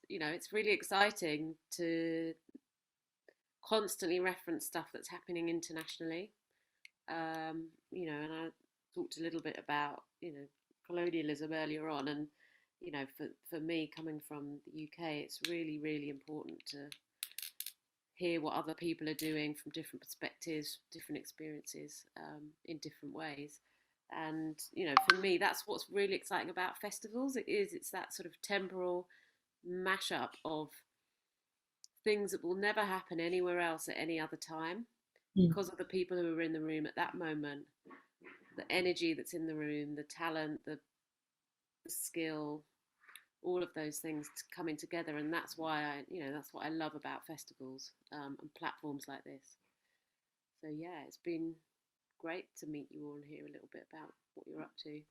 it's really exciting to constantly reference stuff that's happening internationally. And I talked a little bit about, colonialism earlier on. And, for me, coming from the UK, it's really, really important to hear what other people are doing from different perspectives, different experiences, in different ways. And, for me, that's what's really exciting about festivals. It's that sort of temporal mashup of things that will never happen anywhere else at any other time because of the people who are in the room at that moment, the energy that's in the room, the talent, the skill, all of those things coming together. And that's why that's what I love about festivals and platforms like this. So yeah, it's been great to meet you all and hear a little bit about what you're up to.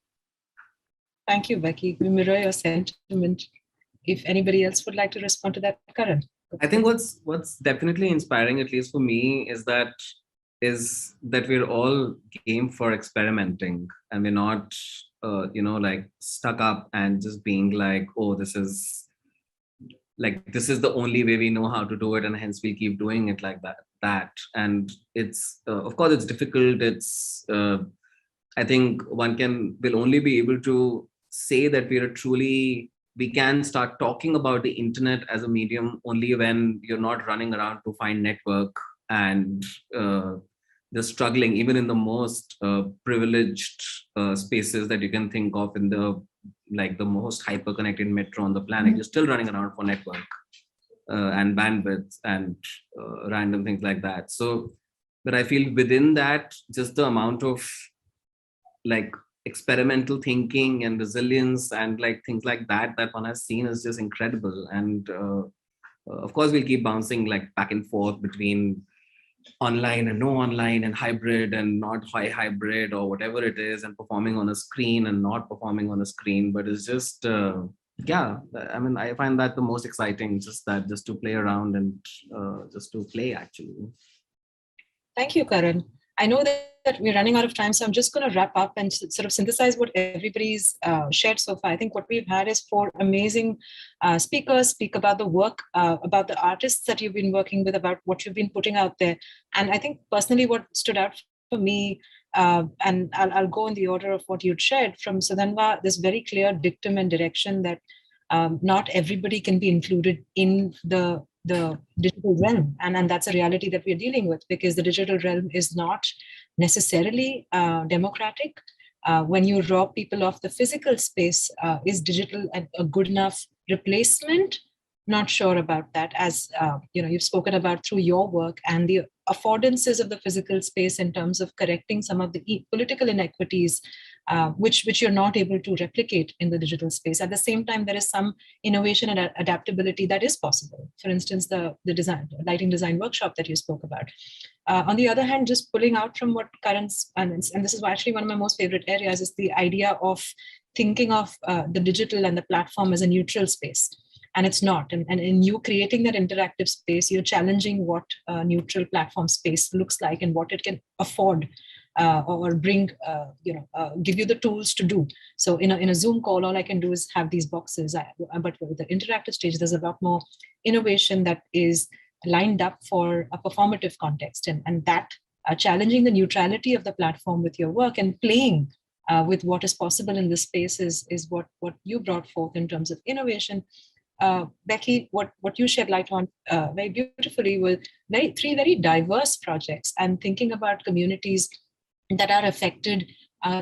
Thank you, Becky. We mirror your sentiment. If anybody else would like to respond to that, Karan. I think what's definitely inspiring, at least for me, is that we're all game for experimenting, and we're not like stuck up and just being like, oh, this is the only way we know how to do it, and hence we keep doing it like that. And it's of course it's difficult. It's I think will only be able to say that we can start talking about the internet as a medium only when you're not running around to find network and just struggling, even in the most privileged spaces that you can think of, in the most hyper connected metro on the planet. You're still running around for network and bandwidth and random things like that. So, but I feel within that, just the amount of experimental thinking and resilience and things like that one has seen is just incredible. And of course we'll keep bouncing back and forth between online and no online and hybrid and not hybrid or whatever it is, and performing on a screen and not performing on a screen. But it's just I mean, I find that the most exciting, just to play around and just to play actually. Thank you, Karan. I know that we're running out of time, so I'm just going to wrap up and sort of synthesize what everybody's shared so far. I think what we've had is 4 amazing speakers speak about the work, about the artists that you've been working with, about what you've been putting out there. And I think personally what stood out for me, and I'll go in the order of what you'd shared from Sudhanva, this very clear dictum and direction that not everybody can be included in the digital realm, and that's a reality that we're dealing with, because the digital realm is not necessarily democratic. When you rob people of the physical space, is digital a good enough replacement? Not sure about that, as you've spoken about through your work and the affordances of the physical space in terms of correcting some of the political inequities, which you're not able to replicate in the digital space. At the same time, there is some innovation and adaptability that is possible. For instance, the lighting design workshop that you spoke about. On the other hand, just pulling out from what Karan's, and this is actually one of my most favorite areas, is the idea of thinking of the digital and the platform as a neutral space. and it's not. And in you creating that interactive space, you're challenging what a neutral platform space looks like and what it can afford or bring, give you the tools to do. So in a Zoom call, all I can do is have these boxes. But with the interactive stage, there's a lot more innovation that is lined up for a performative context, and that challenging the neutrality of the platform with your work and playing with what is possible in this space is what you brought forth in terms of innovation. Becky, what you shed light on very beautifully were three very diverse projects, and thinking about communities that are affected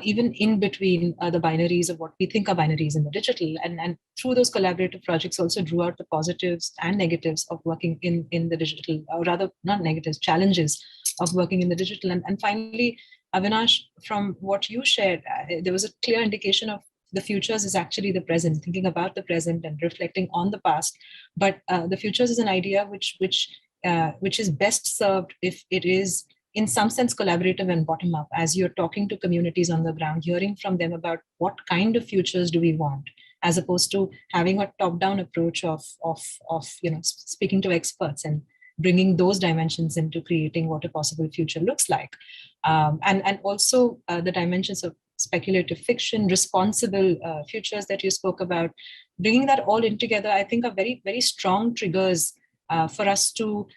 even in between the binaries of what we think are binaries in the digital, and through those collaborative projects also drew out the positives and negatives of working in the digital, or rather not negatives, challenges of working in the digital. And finally, Avinash, from what you shared, there was a clear indication of the futures is actually the present, thinking about the present and reflecting on the past. But the futures is an idea which is best served if it is in some sense collaborative and bottom up, as you're talking to communities on the ground, hearing from them about what kind of futures do we want, as opposed to having a top-down approach of speaking to experts and bringing those dimensions into creating what a possible future looks like. And also the dimensions of speculative fiction, responsible futures that you spoke about, bringing that all in together, I think are very, very strong triggers for us to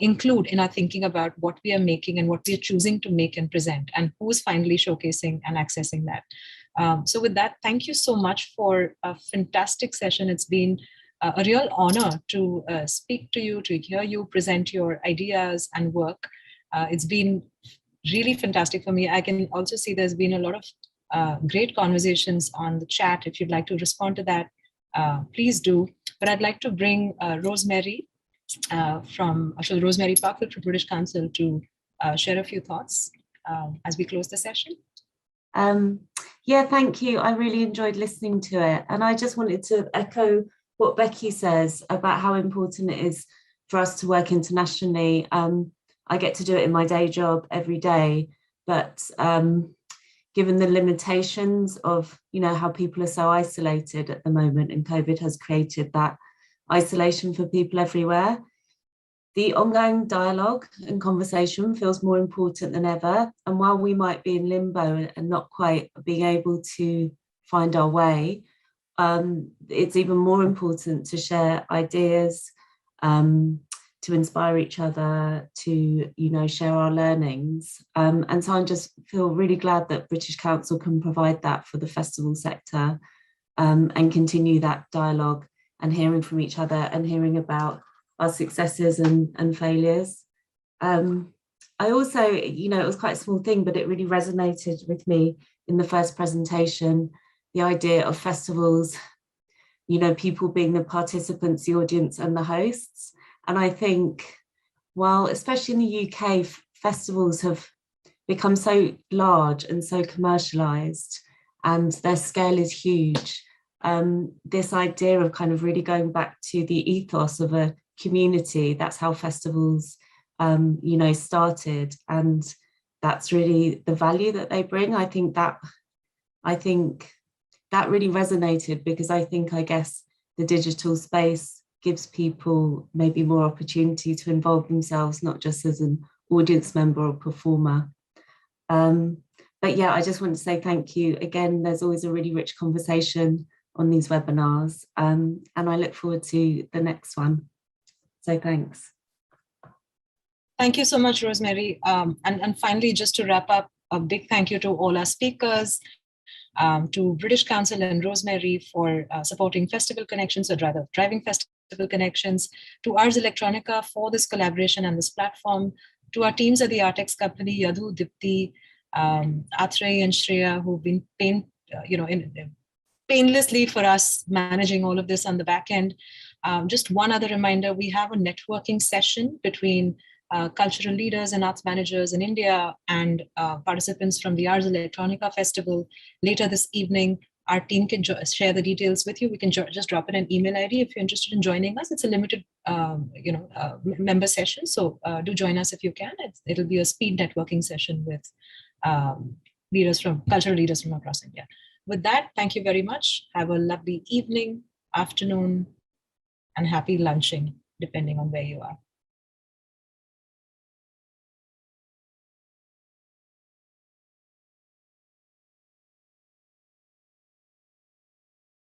include in our thinking about what we are making and what we are choosing to make and present, and who's finally showcasing and accessing that. So with that, thank you so much for a fantastic session. It's been a real honor to speak to you, to hear you present your ideas and work. It's been really fantastic for me. I can also see there's been a lot of great conversations on the chat. If you'd like to respond to that, please do. But I'd like to bring Rosemary Rosemary Parkfield from British Council to share a few thoughts as we close the session. Yeah, thank you. I really enjoyed listening to it. And I just wanted to echo what Becky says about how important it is for us to work internationally. I get to do it in my day job every day, but given the limitations of, how people are so isolated at the moment, and COVID has created that isolation for people everywhere, the ongoing dialogue and conversation feels more important than ever. And while we might be in limbo and not quite being able to find our way, it's even more important to share ideas, to inspire each other, to share our learnings. And so I just feel really glad that British Council can provide that for the festival sector, and continue that dialogue and hearing from each other and hearing about our successes and failures. I also, it was quite a small thing, but it really resonated with me in the first presentation, the idea of festivals, people being the participants, the audience and the hosts. And I think, while especially in the UK, festivals have become so large and so commercialized and their scale is huge, this idea of kind of really going back to the ethos of a community, that's how festivals started, and that's really the value that they bring. I think that really resonated, because I guess the digital space gives people maybe more opportunity to involve themselves, not just as an audience member or performer. But yeah, I just want to say thank you. Again, there's always a really rich conversation on these webinars, and I look forward to the next one. So thanks. Thank you so much, Rosemary. And finally, just to wrap up, a big thank you to all our speakers, to British Council and Rosemary for supporting Festival Connections, or rather driving Festival Connections, to Ars Electronica for this collaboration and this platform, to our teams at the Artex company, Yadu, Dipti, Atrey and Shreya, who've been painlessly for us managing all of this on the back end. Just one other reminder, we have a networking session between cultural leaders and arts managers in India and participants from the Ars Electronica Festival later this evening. Our team can share the details with you. We can just drop in an email ID if you're interested in joining us. It's a limited member session, so do join us if you can. It'll be a speed networking session with cultural leaders from across India. With that, thank you very much. Have a lovely evening, afternoon, and happy lunching, depending on where you are.